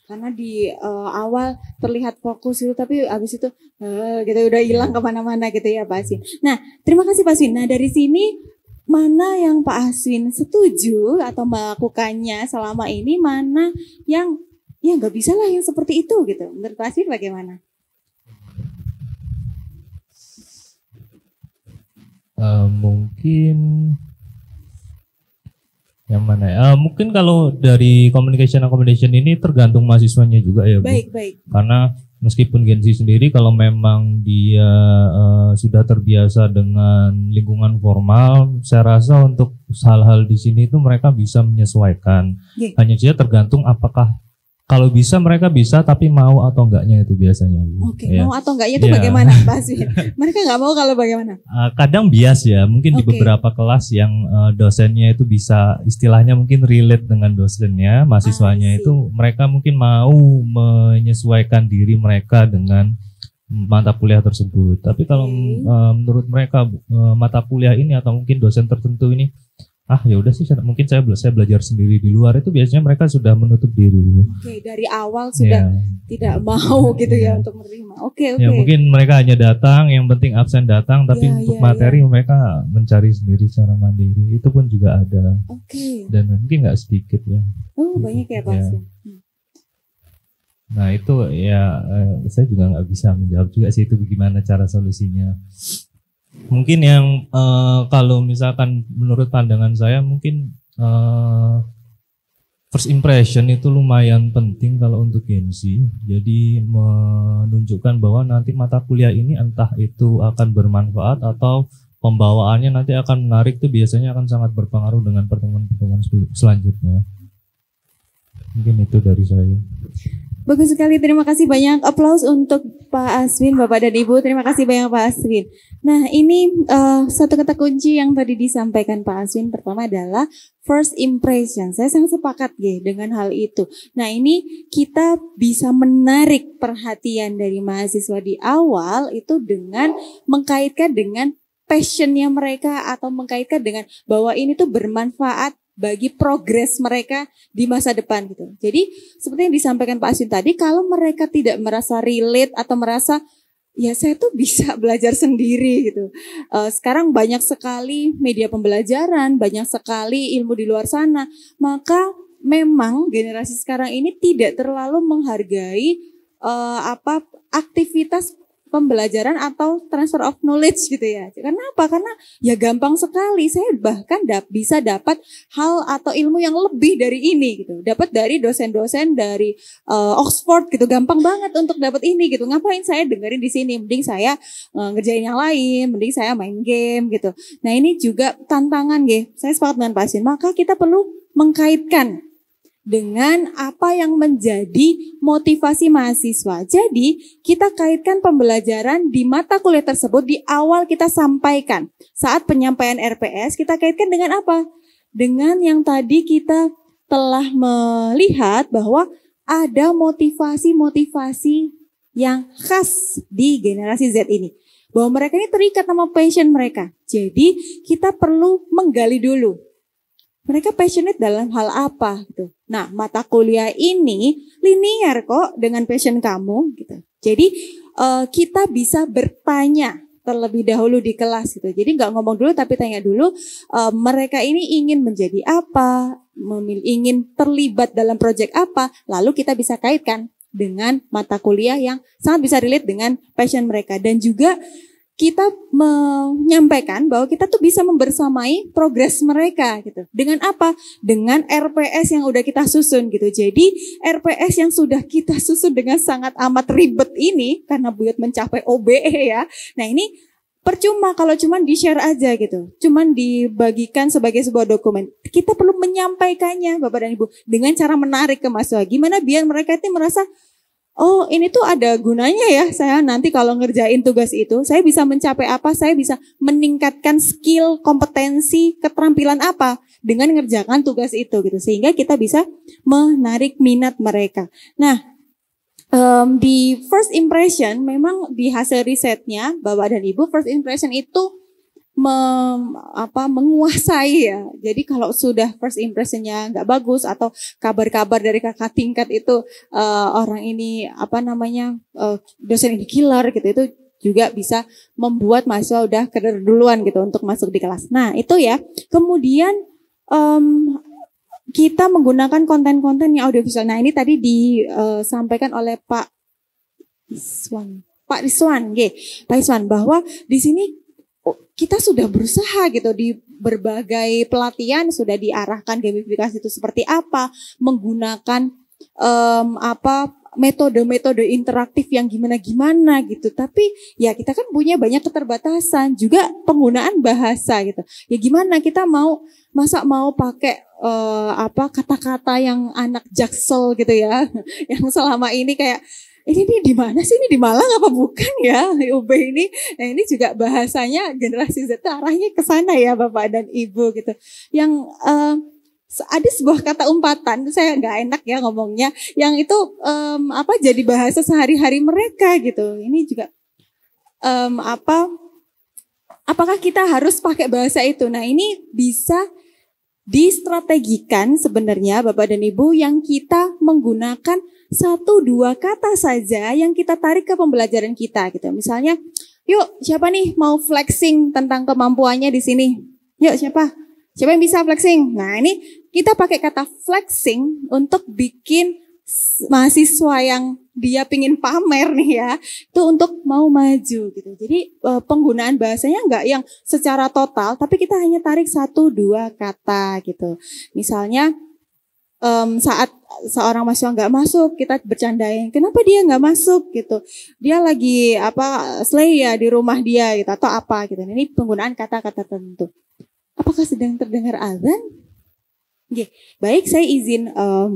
Karena di awal terlihat fokus itu, tapi abis itu kita udah hilang kemana-mana gitu ya Pak Aswin. Nah, terima kasih Pak Aswin. Nah, dari sini mana yang Pak Aswin setuju atau melakukannya selama ini, mana yang nggak bisa lah yang seperti itu gitu. Menurut Pak Aswin bagaimana? Mungkin yang mana ya? Mungkin kalau dari communication accommodation ini tergantung mahasiswanya juga ya Bu. Baik. Karena meskipun Gen Z sendiri kalau memang dia sudah terbiasa dengan lingkungan formal, saya rasa untuk hal-hal di sini itu mereka bisa menyesuaikan. Hanya saja tergantung apakah kalau bisa mereka bisa, tapi mau atau enggaknya itu biasanya. Oke, Ya. mau atau enggaknya itu Ya. bagaimana Pak Aswin? Mereka nggak mau kalau bagaimana? Kadang bias ya, mungkin di Oke. beberapa kelas yang dosennya itu bisa istilahnya mungkin relate dengan dosennya, mahasiswanya I see. itu mereka mungkin mau menyesuaikan diri mereka dengan mata kuliah tersebut. Tapi kalau Oke. menurut mereka mata kuliah ini atau mungkin dosen tertentu ini, ya udah sih mungkin saya belajar sendiri di luar, itu biasanya mereka sudah menutup diri. Oke, dari awal sudah Ya. tidak mau gitu ya Iya. untuk menerima. Oke. Ya mungkin mereka hanya datang, yang penting absen datang, tapi Ya, untuk ya, materi mereka mencari sendiri secara mandiri. Itu pun juga ada, Oke. dan mungkin nggak sedikit ya. Oh, banyak ya Pak Ya. Aswin. Nah itu ya saya juga nggak bisa menjawab juga sih itu bagaimana cara solusinya. Mungkin yang kalau misalkan menurut pandangan saya mungkin first impression itu lumayan penting kalau untuk Gen Z. Jadi menunjukkan bahwa nanti mata kuliah ini entah itu akan bermanfaat atau pembawaannya nanti akan menarik, itu biasanya akan sangat berpengaruh dengan pertemuan-pertemuan selanjutnya. Mungkin itu dari saya. Bagus sekali, terima kasih banyak. Aplaus untuk Pak Aswin, Bapak dan Ibu. Terima kasih banyak Pak Aswin. Nah, ini satu kata kunci yang tadi disampaikan Pak Aswin. Pertama adalah first impression. Saya sangat sepakat dengan hal itu. Nah, ini kita bisa menarik perhatian dari mahasiswa di awal itu dengan mengkaitkan dengan passionnya mereka atau mengkaitkan dengan bahwa ini tuh bermanfaat bagi progres mereka di masa depan gitu. Jadi seperti yang disampaikan Pak Aswin tadi, kalau mereka tidak merasa relate atau merasa ya saya tuh bisa belajar sendiri gitu. Sekarang banyak sekali media pembelajaran, banyak sekali ilmu di luar sana. Maka memang generasi sekarang ini tidak terlalu menghargai aktivitas pembelajaran atau transfer of knowledge gitu ya. Karena apa? Karena ya gampang sekali. Saya bahkan bisa dapat hal atau ilmu yang lebih dari ini gitu. Dapat dari dosen-dosen dari Oxford gitu. Gampang banget untuk dapat ini gitu. Ngapain saya dengerin di sini? Mending saya ngerjain yang lain, mending saya main game gitu. Nah, ini juga tantangan Saya sepakat dengan Pak Aswin. Maka kita perlu mengkaitkan dengan apa yang menjadi motivasi mahasiswa. Jadi, kita kaitkan pembelajaran di mata kuliah tersebut di awal kita sampaikan. Saat penyampaian RPS, kita kaitkan dengan apa? Dengan yang tadi kita telah melihat bahwa ada motivasi-motivasi yang khas di generasi Z ini. Bahwa mereka ini terikat sama passion mereka. Jadi, kita perlu menggali dulu. Mereka passionate dalam hal apa gitu. Nah, mata kuliah ini linear kok dengan passion kamu gitu. Jadi kita bisa bertanya terlebih dahulu di kelas gitu. Jadi nggak ngomong dulu tapi tanya dulu mereka ini ingin menjadi apa, ingin terlibat dalam proyek apa, lalu kita bisa kaitkan dengan mata kuliah yang sangat bisa relate dengan passion mereka. Dan juga kita menyampaikan bahwa kita tuh bisa membersamai progres mereka gitu. Dengan apa? Dengan RPS yang udah kita susun gitu. Jadi RPS yang sudah kita susun dengan sangat amat ribet ini karena buat mencapai OBE ya. Nah, ini percuma kalau cuman di-share aja gitu. Cuman dibagikan sebagai sebuah dokumen. Kita perlu menyampaikannya Bapak dan Ibu dengan cara menarik ke mahasiswa. Gimana biar mereka itu merasa oh, ini tuh ada gunanya ya. Saya nanti kalau ngerjain tugas itu, saya bisa mencapai apa? Saya bisa meningkatkan skill, kompetensi, keterampilan apa dengan ngerjakan tugas itu gitu. Sehingga kita bisa menarik minat mereka. Nah, di first impression memang di hasil risetnya Bapak dan Ibu, first impression itu menguasai ya. Jadi kalau sudah first impressionnya nggak bagus atau kabar-kabar dari kakak tingkat itu orang ini dosen ini killer gitu, itu juga bisa membuat mahasiswa udah keder duluan gitu untuk masuk di kelas. Nah itu ya. Kemudian kita menggunakan konten-konten yang audiovisual. Nah ini tadi disampaikan oleh Pak Rizwan bahwa di sini kita sudah berusaha gitu di berbagai pelatihan sudah diarahkan gamifikasi itu seperti apa, menggunakan metode-metode interaktif yang gimana-gimana gitu. Tapi ya kita kan punya banyak keterbatasan juga penggunaan bahasa gitu. Ya gimana kita masa mau pakai kata-kata yang anak Jaksel gitu ya. Yang selama ini kayak ini di mana sih, ini di Malang apa bukan ya UB ini. Nah ini juga bahasanya generasi Z arahnya ke sana ya Bapak dan Ibu gitu. Yang ada sebuah kata umpatan, saya nggak enak ya ngomongnya, yang itu jadi bahasa sehari-hari mereka gitu. Ini juga apakah kita harus pakai bahasa itu? Nah ini bisa distrategikan sebenarnya Bapak dan Ibu, yang kita menggunakan 1-2 kata saja yang kita tarik ke pembelajaran kita gitu. Misalnya, yuk siapa nih mau flexing tentang kemampuannya di sini? Yuk siapa? Siapa yang bisa flexing? Nah ini kita pakai kata flexing untuk bikin mahasiswa yang dia pingin pamer nih ya, itu untuk mau maju gitu. Jadi penggunaan bahasanya enggak yang secara total, tapi kita hanya tarik 1-2 kata gitu. Misalnya saat seorang mahasiswa nggak masuk, kita bercandain, kenapa dia nggak masuk gitu? Dia lagi slay ya di rumah dia gitu atau apa gitu. Ini penggunaan kata-kata tertentu. Apakah sedang terdengar azan? Oke, baik, saya izin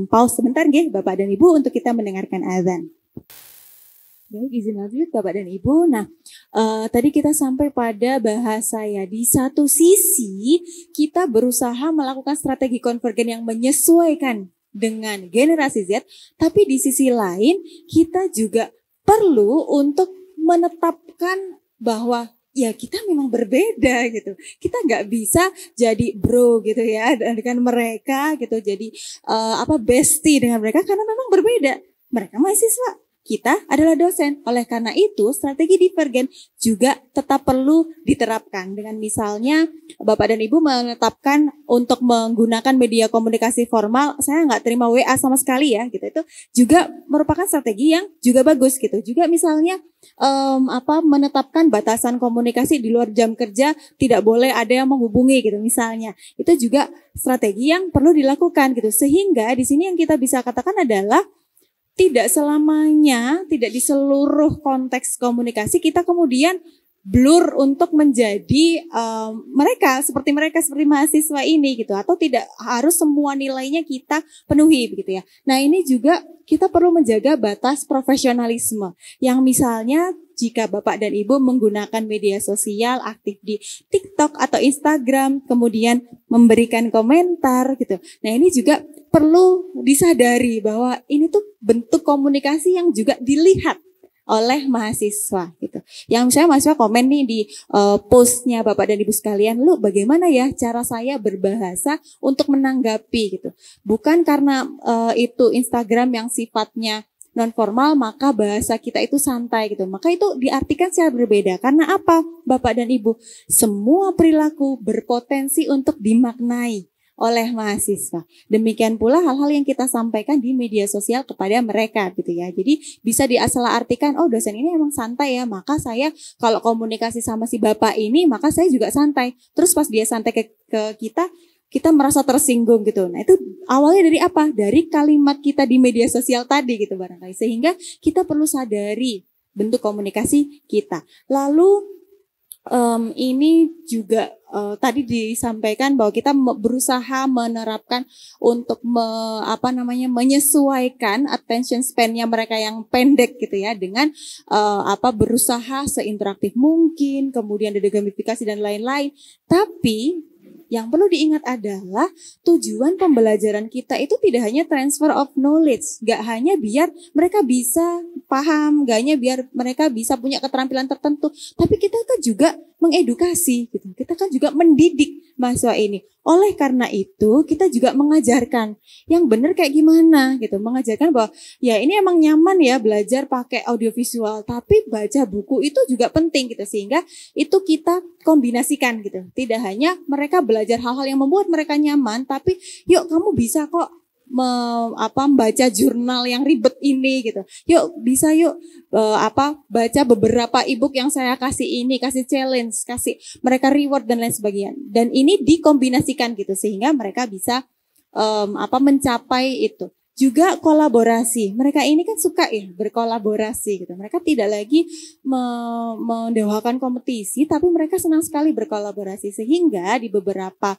pause sebentar Bapak dan Ibu untuk kita mendengarkan azan. Baik, izin lanjut Bapak dan Ibu. Nah, tadi kita sampai pada bahasa ya. Di satu sisi kita berusaha melakukan strategi konvergen yang menyesuaikan dengan generasi Z, tapi di sisi lain kita juga perlu untuk menetapkan bahwa ya kita memang berbeda gitu. Kita nggak bisa jadi bro gitu ya dengan mereka gitu. Jadi bestie dengan mereka karena memang berbeda. Mereka mahasiswa, kita adalah dosen. Oleh karena itu strategi divergen juga tetap perlu diterapkan. Dengan misalnya Bapak dan Ibu menetapkan untuk menggunakan media komunikasi formal, saya nggak terima WA sama sekali ya gitu. Itu juga merupakan strategi yang juga bagus gitu. Juga misalnya menetapkan batasan komunikasi di luar jam kerja, tidak boleh ada yang menghubungi gitu misalnya. Itu juga strategi yang perlu dilakukan gitu. Sehingga di sini yang kita bisa katakan adalah tidak selamanya, tidak di seluruh konteks komunikasi kita kemudian blur untuk menjadi mereka seperti mahasiswa ini gitu, atau tidak harus semua nilainya kita penuhi begitu ya. Nah ini juga kita perlu menjaga batas profesionalisme yang misalnya jika Bapak dan Ibu menggunakan media sosial aktif di TikTok atau Instagram kemudian memberikan komentar gitu. Nah ini juga perlu disadari bahwa ini tuh bentuk komunikasi yang juga dilihat oleh mahasiswa gitu. Yang misalnya mahasiswa komen nih di postnya Bapak dan Ibu sekalian, lu bagaimana ya cara saya berbahasa untuk menanggapi gitu. Bukan karena itu Instagram yang sifatnya non formal maka bahasa kita itu santai gitu. Maka itu diartikan secara berbeda. Karena apa Bapak dan Ibu? Semua perilaku berpotensi untuk dimaknai oleh mahasiswa. Demikian pula hal-hal yang kita sampaikan di media sosial kepada mereka gitu ya. Jadi bisa diasalahartikan, oh dosen ini emang santai ya, maka saya kalau komunikasi sama si bapak ini maka saya juga santai. Terus pas dia santai ke kita merasa tersinggung gitu. Nah itu awalnya dari apa? Dari kalimat kita di media sosial tadi gitu barangkali. Sehingga kita perlu sadari bentuk komunikasi kita. Lalu ini juga tadi disampaikan bahwa kita berusaha menerapkan untuk menyesuaikan attention span-nya mereka yang pendek gitu ya dengan berusaha seinteraktif mungkin, kemudian ada gamifikasi dan lain-lain. Tapi yang perlu diingat adalah tujuan pembelajaran kita itu tidak hanya transfer of knowledge, gak hanya biar mereka bisa paham, gak hanya biar mereka bisa punya keterampilan tertentu, tapi kita kan juga mengedukasi, gitu. Kita kan juga mendidik mahasiswa ini. Oleh karena itu kita juga mengajarkan yang benar kayak gimana, gitu, mengajarkan bahwa ya ini emang nyaman ya belajar pakai audiovisual, tapi baca buku itu juga penting, gitu, sehingga itu kita kombinasikan, gitu. Tidak hanya mereka belajar hal-hal yang membuat mereka nyaman, tapi yuk kamu bisa kok membaca jurnal yang ribet ini gitu. Yuk bisa baca beberapa ebook yang saya kasih ini, kasih challenge, kasih mereka reward dan lain sebagainya. Dan ini dikombinasikan gitu sehingga mereka bisa mencapai itu. Juga kolaborasi. Mereka ini kan suka ya berkolaborasi gitu. Mereka tidak lagi mendewakan kompetisi, tapi mereka senang sekali berkolaborasi. Sehingga di beberapa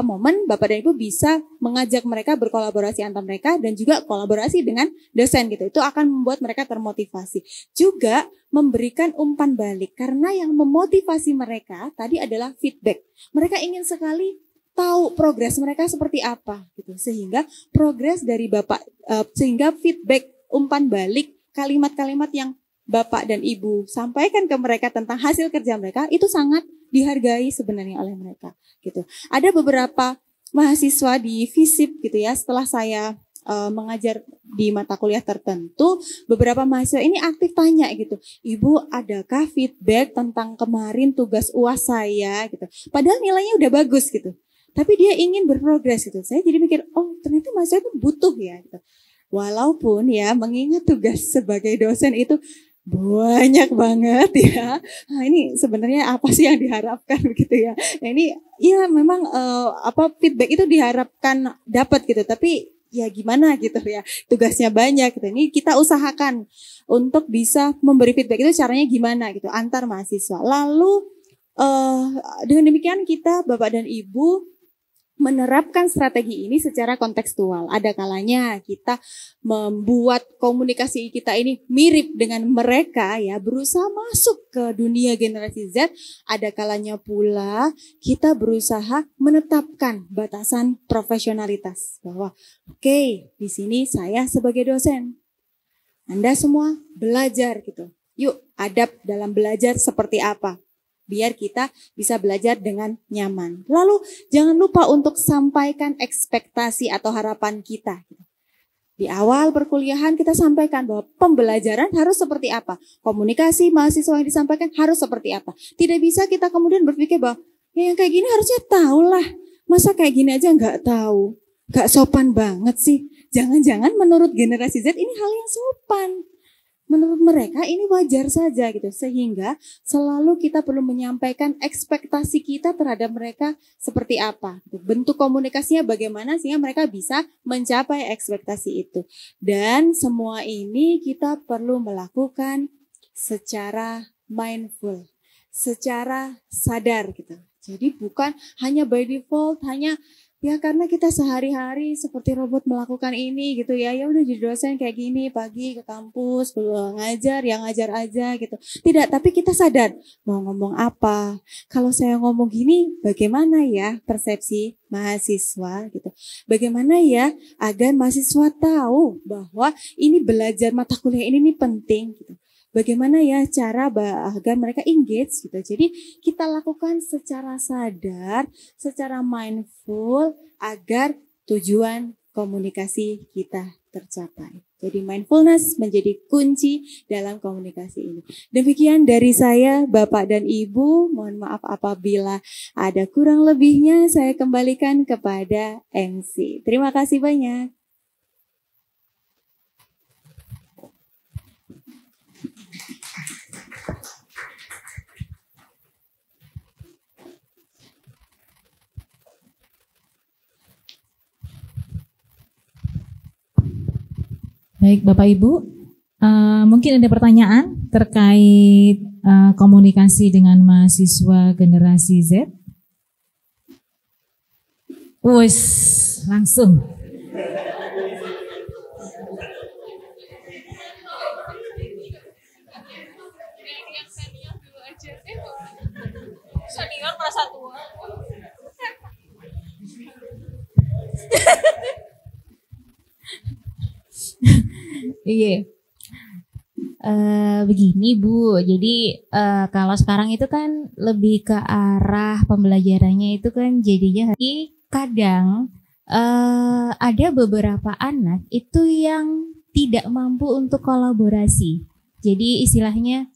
momen Bapak dan Ibu bisa mengajak mereka berkolaborasi antar mereka dan juga kolaborasi dengan dosen gitu. Itu akan membuat mereka termotivasi. Juga memberikan umpan balik karena yang memotivasi mereka tadi adalah feedback. Mereka ingin sekali tahu progres mereka seperti apa gitu. Sehingga progres dari Bapak sehingga feedback umpan balik kalimat-kalimat yang Bapak dan Ibu sampaikan ke mereka tentang hasil kerja mereka itu sangat dihargai sebenarnya oleh mereka gitu. Ada beberapa mahasiswa di FISIP gitu ya, setelah saya mengajar di mata kuliah tertentu, beberapa mahasiswa ini aktif tanya gitu, Ibu adakah feedback tentang kemarin tugas UAS saya gitu. Padahal nilainya udah bagus gitu. Tapi dia ingin berprogres gitu. Saya jadi mikir, oh ternyata mahasiswa itu butuh ya gitu. Walaupun ya mengingat tugas sebagai dosen itu banyak banget ya. Nah, ini sebenarnya apa sih yang diharapkan gitu ya. Nah, ini ya memang feedback itu diharapkan dapat gitu. Tapi ya gimana gitu ya. Tugasnya banyak gitu. Ini kita usahakan untuk bisa memberi feedback itu caranya gimana gitu antar mahasiswa. Lalu dengan demikian kita Bapak dan Ibu menerapkan strategi ini secara kontekstual. Ada kalanya kita membuat komunikasi kita ini mirip dengan mereka ya, berusaha masuk ke dunia generasi Z. Ada kalanya pula kita berusaha menetapkan batasan profesionalitas bahwa oke, di sini saya sebagai dosen. Anda semua belajar gitu. Yuk, adab dalam belajar seperti apa? Biar kita bisa belajar dengan nyaman. Lalu jangan lupa untuk sampaikan ekspektasi atau harapan kita. Di awal perkuliahan kita sampaikan bahwa pembelajaran harus seperti apa. Komunikasi mahasiswa yang disampaikan harus seperti apa. Tidak bisa kita kemudian berpikir bahwa ya yang kayak gini harusnya tahu lah. Masa kayak gini aja nggak tahu. Nggak sopan banget sih. Jangan-jangan menurut generasi Z ini hal yang sopan. Menurut mereka ini wajar saja gitu. Sehingga selalu kita perlu menyampaikan ekspektasi kita terhadap mereka seperti apa. Bentuk komunikasinya bagaimana sehingga mereka bisa mencapai ekspektasi itu. Dan semua ini kita perlu melakukan secara mindful, secara sadar gitu. Jadi bukan hanya by default, hanya ya karena kita sehari-hari seperti robot melakukan ini gitu ya. Ya udah jadi dosen kayak gini, pagi ke kampus, ngajar, yang ngajar aja gitu. Tidak, tapi kita sadar mau ngomong apa. Kalau saya ngomong gini, bagaimana ya persepsi mahasiswa gitu. Bagaimana ya agar mahasiswa tahu bahwa ini belajar mata kuliah ini penting gitu. Bagaimana ya cara agar mereka engage gitu. Jadi kita lakukan secara sadar, secara mindful agar tujuan komunikasi kita tercapai. Jadi mindfulness menjadi kunci dalam komunikasi ini. Demikian dari saya Bapak dan Ibu. Mohon maaf apabila ada kurang lebihnya, saya kembalikan kepada MC. Terima kasih banyak. Baik Bapak Ibu, mungkin ada pertanyaan terkait komunikasi dengan mahasiswa generasi Z? Wes, langsung. Senior merasa tua. Iya. Begini Bu, jadi kalau sekarang itu kan lebih ke arah pembelajarannya itu kan jadinya kadang ada beberapa anak itu yang tidak mampu untuk kolaborasi. Jadi istilahnya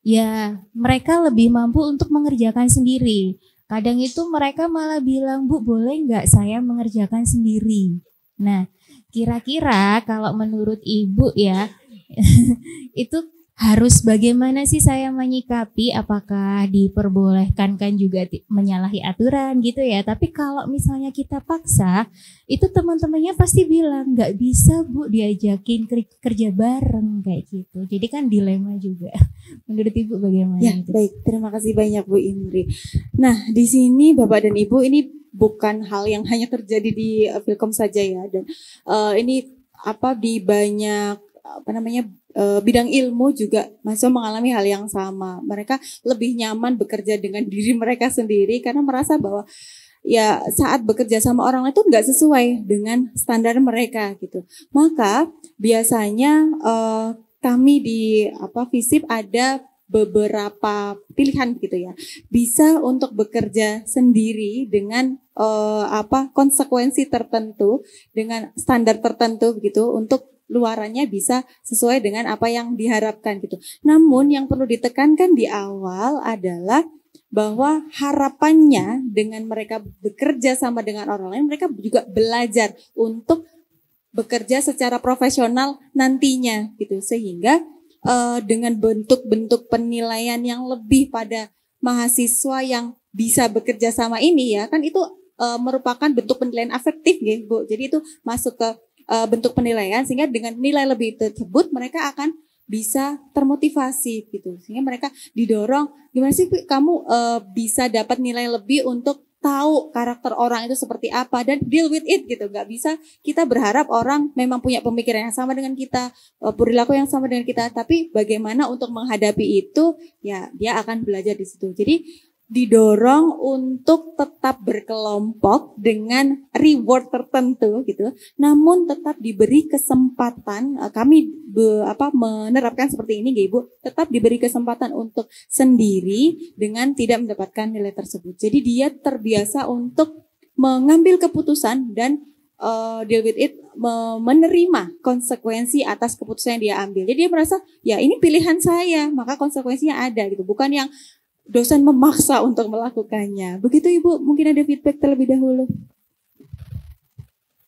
ya mereka lebih mampu untuk mengerjakan sendiri. Kadang itu mereka malah bilang, Bu boleh nggak saya mengerjakan sendiri. Nah kira-kira kalau menurut Ibu ya, itu harus bagaimana sih saya menyikapi, apakah diperbolehkan kan juga menyalahi aturan gitu ya. Tapi kalau misalnya kita paksa, itu teman-temannya pasti bilang nggak bisa Bu diajakin kerja bareng kayak gitu. Jadi kan dilema juga. Menurut Ibu bagaimana? Ya, itu? baik. Terima kasih banyak Bu Indri. Nah, di sini Bapak dan Ibu, ini bukan hal yang hanya terjadi di Filkom saja ya, dan ini di banyak bidang ilmu juga mahasiswa mengalami hal yang sama. Mereka lebih nyaman bekerja dengan diri mereka sendiri karena merasa bahwa ya saat bekerja sama orang lain itu nggak sesuai dengan standar mereka gitu. Maka biasanya kami di FISIP ada beberapa pilihan gitu ya. Bisa untuk bekerja sendiri dengan konsekuensi tertentu, dengan standar tertentu gitu, untuk luarannya bisa sesuai dengan apa yang diharapkan gitu. Namun yang perlu ditekankan di awal adalah bahwa harapannya dengan mereka bekerja sama dengan orang lain, mereka juga belajar untuk bekerja secara profesional nantinya gitu, sehingga dengan bentuk-bentuk penilaian yang lebih pada mahasiswa yang bisa bekerja sama ini ya, kan itu merupakan bentuk penilaian afektif ya Bu. Jadi itu masuk ke bentuk penilaian, sehingga dengan nilai lebih tersebut mereka akan bisa termotivasi gitu, sehingga mereka didorong gimana sih kamu bisa dapat nilai lebih untuk tahu karakter orang itu seperti apa dan deal with it gitu. Gak bisa kita berharap orang memang punya pemikiran yang sama dengan kita, perilaku yang sama dengan kita, tapi bagaimana untuk menghadapi itu ya dia akan belajar di situ. Jadi didorong untuk tetap berkelompok dengan reward tertentu gitu, namun tetap diberi kesempatan. Kami menerapkan seperti ini Ibu, tetap diberi kesempatan untuk sendiri dengan tidak mendapatkan nilai tersebut. Jadi dia terbiasa untuk mengambil keputusan dan deal with it, menerima konsekuensi atas keputusan yang dia ambil. Jadi dia merasa ya ini pilihan saya, maka konsekuensinya ada gitu, bukan yang dosen memaksa untuk melakukannya. Begitu Ibu, mungkin ada feedback terlebih dahulu.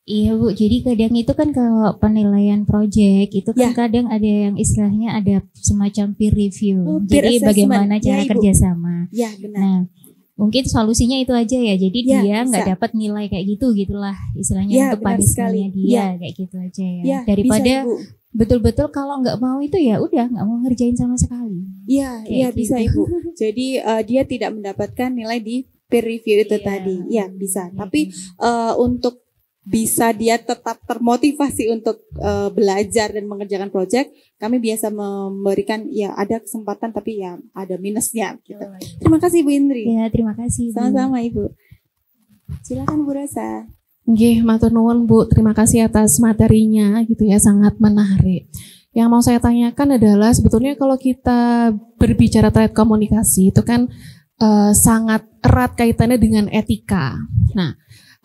Iya Bu, jadi kadang itu kan kalau penilaian project itu kan kadang ada yang istilahnya ada semacam peer review. Jadi bagaimana cara kerjasama. Ya benar. Nah, mungkin solusinya itu aja ya. Jadi dia nggak dapat nilai kayak gitulah istilahnya, untuk punishment-nya dia kayak gitu aja ya. Daripada betul-betul kalau nggak mau itu ya udah nggak mau ngerjain sama sekali. Iya bisa Ibu. Jadi dia tidak mendapatkan nilai di peer review itu tadi. Ya bisa. Tapi untuk bisa dia tetap termotivasi untuk belajar dan mengerjakan proyek, kami biasa memberikan ya ada kesempatan tapi ya ada minusnya gitu. Terima kasih Bu Indri. Ya terima kasih. Sama-sama Ibu. Silakan Bu Rosa. Nggih, matur nuwun Bu, terima kasih atas materinya gitu ya, sangat menarik. Yang mau saya tanyakan adalah sebetulnya kalau kita berbicara terkait komunikasi itu kan sangat erat kaitannya dengan etika. Nah,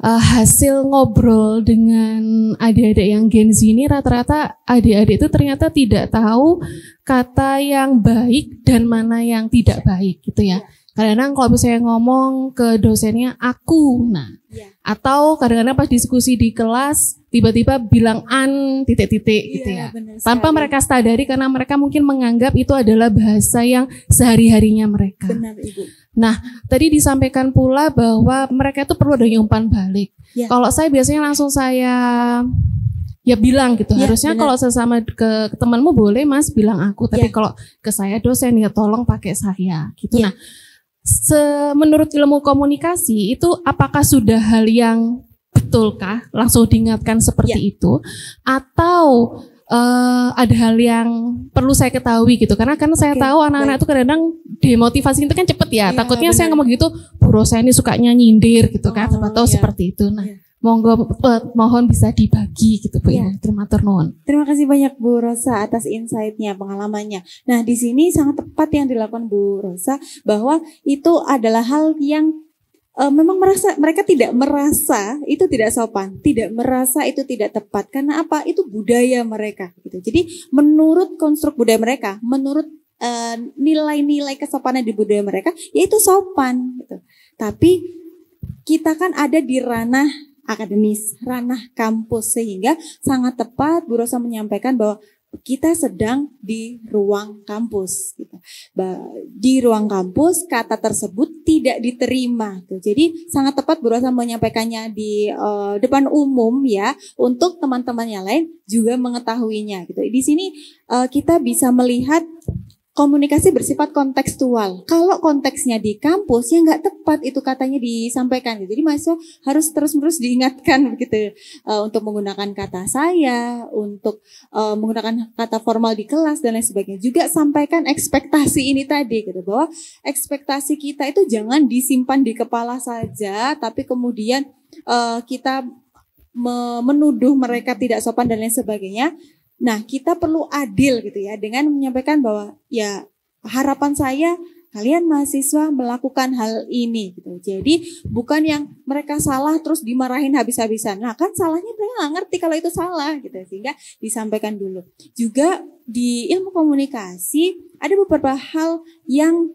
hasil ngobrol dengan adik-adik yang Gen Z ini rata-rata adik-adik itu ternyata tidak tahu kata yang baik dan mana yang tidak baik gitu ya. Kadang-kadang kalau misalnya ngomong ke dosennya aku, atau kadang-kadang pas diskusi di kelas tiba-tiba bilang titik-titik gitu ya. Tanpa mereka sadari karena mereka mungkin menganggap itu adalah bahasa yang sehari-harinya mereka. Benar Ibu. Nah, tadi disampaikan pula bahwa mereka itu perlu ada umpan balik. Kalau saya biasanya langsung saya bilang gitu. Harusnya kalau sesama ke temanmu boleh Mas bilang aku, tapi kalau ke saya dosen ya tolong pakai saya gitu. Nah, menurut ilmu komunikasi itu apakah sudah hal yang betulkah langsung diingatkan seperti itu, atau ada hal yang perlu saya ketahui gitu, karena kan saya tahu anak-anak itu kadang-kadang demotivasi itu kan cepet ya, takutnya saya ngomong gitu Bu Rosa ini sukanya nyindir gitu kan, atau seperti itu. Nah monggo mohon bisa dibagi gitu Bu ya. Terima kasih banyak Bu Rosa atas insight-nya, pengalamannya. Nah di sini sangat tepat yang dilakukan Bu Rosa, bahwa itu adalah hal yang memang mereka tidak merasa itu tidak sopan, tidak merasa itu tidak tepat, karena apa? Itu budaya mereka gitu. Jadi menurut konstruk budaya mereka, menurut nilai-nilai kesopanan di budaya mereka, yaitu sopan gitu. Tapi kita kan ada di ranah akademis, ranah kampus, sehingga sangat tepat Bu Rosa menyampaikan bahwa kita sedang di ruang kampus gitu. Di ruang kampus kata tersebut tidak diterima gitu. Jadi sangat tepat berusaha menyampaikannya di depan umum ya, untuk teman-teman yang lain juga mengetahuinya gitu. Di sini kita bisa melihat komunikasi bersifat kontekstual. Kalau konteksnya di kampus ya nggak tepat itu katanya disampaikan. Jadi mahasiswa harus terus-menerus diingatkan begitu untuk menggunakan kata saya, untuk menggunakan kata formal di kelas dan lain sebagainya. Juga sampaikan ekspektasi ini tadi gitu, bahwa ekspektasi kita itu jangan disimpan di kepala saja, tapi kemudian kita menuduh mereka tidak sopan dan lain sebagainya. Nah, kita perlu adil gitu ya, dengan menyampaikan bahwa ya harapan saya kalian mahasiswa melakukan hal ini gitu. Jadi bukan yang mereka salah terus dimarahin habis-habisan. Nah, kan salahnya mereka nggak ngerti kalau itu salah gitu, sehingga disampaikan dulu. Juga di ilmu komunikasi ada beberapa hal yang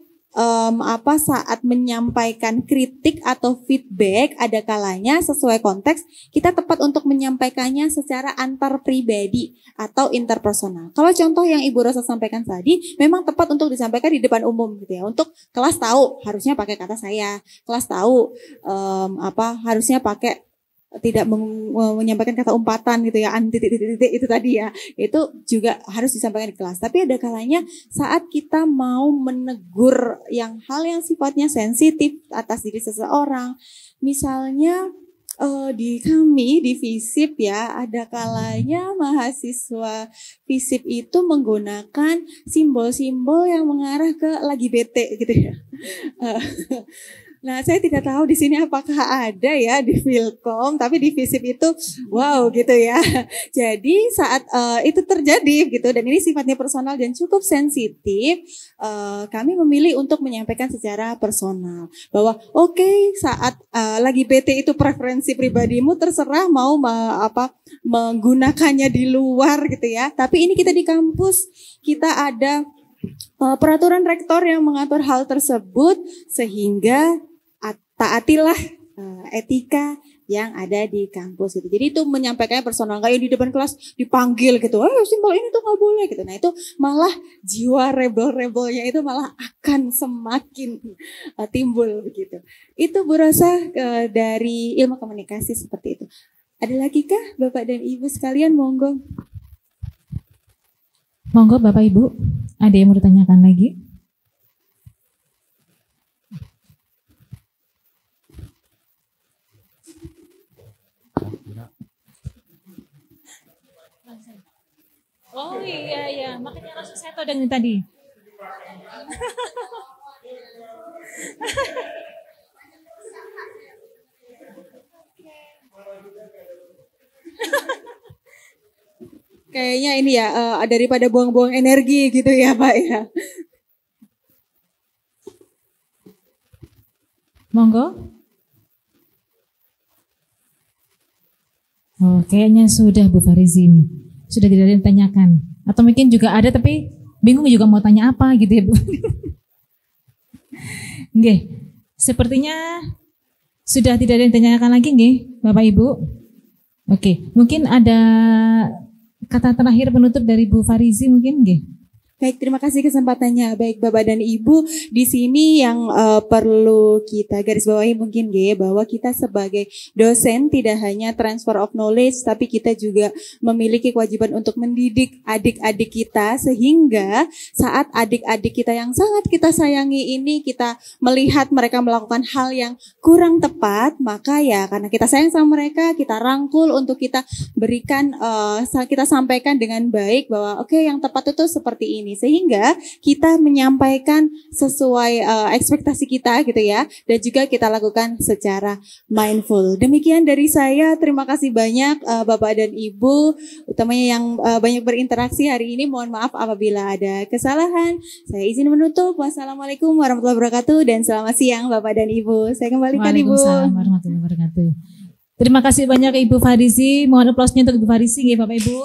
saat menyampaikan kritik atau feedback, ada kalanya sesuai konteks kita tepat untuk menyampaikannya secara antar pribadi atau interpersonal. Kalau contoh yang Ibu Rosa sampaikan tadi, memang tepat untuk disampaikan di depan umum gitu ya. Untuk kelas tahu harusnya pakai kata saya, kelas tahu harusnya pakai tidak menyampaikan kata umpatan gitu ya, titik-titik itu tadi ya, itu juga harus disampaikan di kelas. Tapi ada kalanya saat kita mau menegur hal yang sifatnya sensitif atas diri seseorang, misalnya di kami di FISIP ya, ada kalanya mahasiswa FISIP itu menggunakan simbol-simbol yang mengarah ke lagi bete gitu ya. Nah, saya tidak tahu di sini apakah ada ya di Filkom, tapi di FISIP itu wow gitu ya. Jadi saat itu terjadi gitu, dan ini sifatnya personal dan cukup sensitif, kami memilih untuk menyampaikan secara personal bahwa oke, saat lagi PT itu preferensi pribadimu, terserah mau menggunakannya di luar gitu ya. Tapi ini kita di kampus, kita ada peraturan rektor yang mengatur hal tersebut, sehingga taatilah etika yang ada di kampus gitu. Jadi itu menyampaikannya personal, kayak di depan kelas dipanggil gitu, simbol ini tuh nggak boleh gitu. Nah itu malah jiwa rebel-rebelnya itu malah akan semakin timbul begitu. Itu Bu Rosa dari ilmu komunikasi seperti itu. Ada lagi kah Bapak dan Ibu sekalian? Monggo. Monggo Bapak Ibu, ada yang mau ditanyakan lagi? Oh iya, makanya langsung saya tahu dengan tadi. Kayaknya ini ya, daripada buang-buang energi gitu ya Pak ya. Monggo. Oh, kayaknya sudah Bu Farizi ini. Sudah tidak ada yang tanyakan. Atau mungkin juga ada tapi bingung juga mau tanya apa gitu ya Bu. Nggih. Sepertinya sudah tidak ada yang tanyakan lagi nggih Bapak Ibu. Oke, mungkin ada kata terakhir penutup dari Bu Farizi mungkin nggih. Baik, terima kasih kesempatannya. Baik Bapak dan Ibu, di sini yang perlu kita garis bawahi mungkin bahwa kita sebagai dosen tidak hanya transfer of knowledge, tapi kita juga memiliki kewajiban untuk mendidik adik-adik kita, sehingga saat adik-adik kita yang sangat kita sayangi ini kita melihat mereka melakukan hal yang kurang tepat, maka ya karena kita sayang sama mereka, kita rangkul untuk kita berikan, kita sampaikan dengan baik bahwa oke, yang tepat itu seperti ini. Sehingga kita menyampaikan sesuai ekspektasi kita gitu ya, dan juga kita lakukan secara mindful. Demikian dari saya, terima kasih banyak Bapak dan Ibu, utamanya yang banyak berinteraksi hari ini. Mohon maaf apabila ada kesalahan. Saya izin menutup. Wassalamualaikum warahmatullahi wabarakatuh dan selamat siang Bapak dan Ibu. Saya kembalikan Ibu. Waalaikumsalam warahmatullahi wabarakatuh. Terima kasih banyak Ibu Farizi. Mohon aplausnya untuk Ibu Farizi, Bapak Ibu.